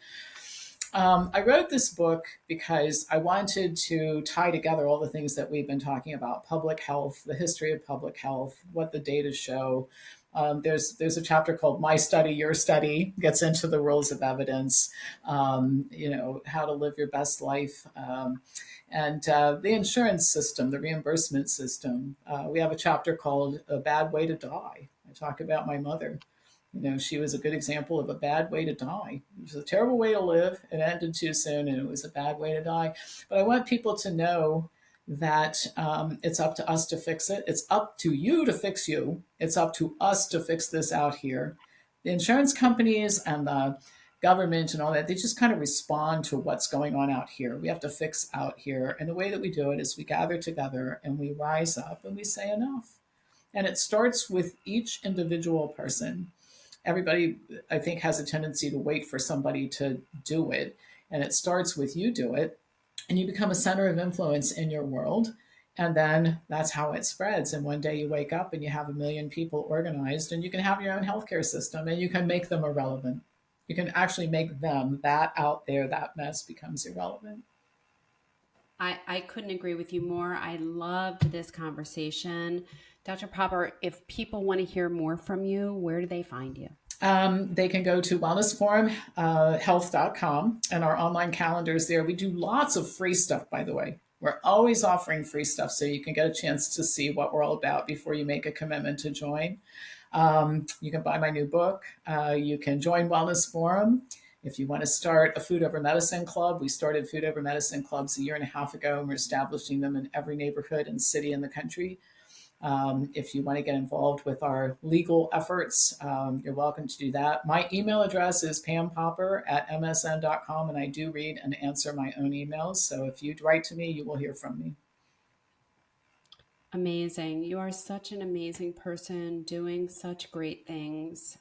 I wrote this book because I wanted to tie together all the things that we've been talking about: public health, the history of public health, what the data show. There's a chapter called My Study, Your Study, gets into the rules of evidence, how to live your best life, and the insurance system, the reimbursement system. We have a chapter called A Bad Way to Die. I talk about my mother. She was a good example of a bad way to die. It was a terrible way to live. It ended too soon, and it was a bad way to die. But I want people to know that it's up to us to fix it. It's up to you to fix you. It's up to us to fix this out here. The insurance companies and the government and all that, they just kind of respond to what's going on out here. We have to fix out here. And the way that we do it is we gather together and we rise up and we say enough. And it starts with each individual person. Everybody, I think, has a tendency to wait for somebody to do it. And it starts with you do it, and you become a center of influence in your world. And then that's how it spreads. And one day you wake up and you have 1 million people organized, and you can have your own healthcare system, and you can make them irrelevant. You can actually make them, that out there, that mess becomes irrelevant. I couldn't agree with you more. I loved this conversation. Dr. Popper, if people want to hear more from you, where do they find you? They can go to wellnessforumhealth.com and our online calendar is there. We do lots of free stuff, by the way. We're always offering free stuff so you can get a chance to see what we're all about before you make a commitment to join. You can buy my new book. You can join Wellness Forum. If you want to start a food over medicine club, we started food over medicine clubs a year and a half ago, and we're establishing them in every neighborhood and city in the country. If you want to get involved with our legal efforts, you're welcome to do that. My email address is pampopper@msn.com, and I do read and answer my own emails. So if you'd write to me, you will hear from me. Amazing. You are such an amazing person doing such great things.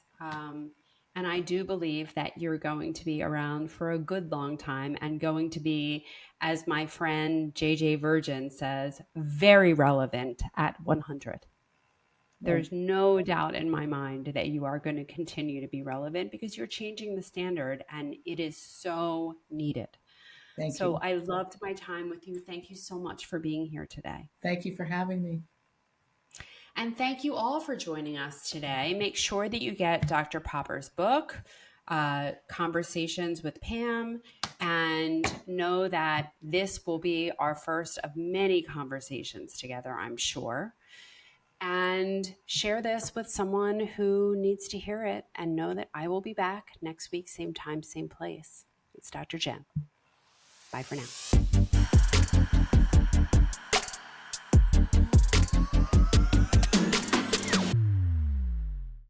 And I do believe that you're going to be around for a good long time and going to be, as my friend JJ Virgin says, very relevant at 100. There's no doubt in my mind that you are going to continue to be relevant because you're changing the standard and it is so needed. Thank So you. I loved my time with you. Thank you so much for being here today. Thank you for having me. And thank you all for joining us today. Make sure that you get Dr. Popper's book, Conversations with Pam, and know that this will be our first of many conversations together, I'm sure. And share this with someone who needs to hear it and know that I will be back next week, same time, same place. It's Dr. Jenn. Bye for now.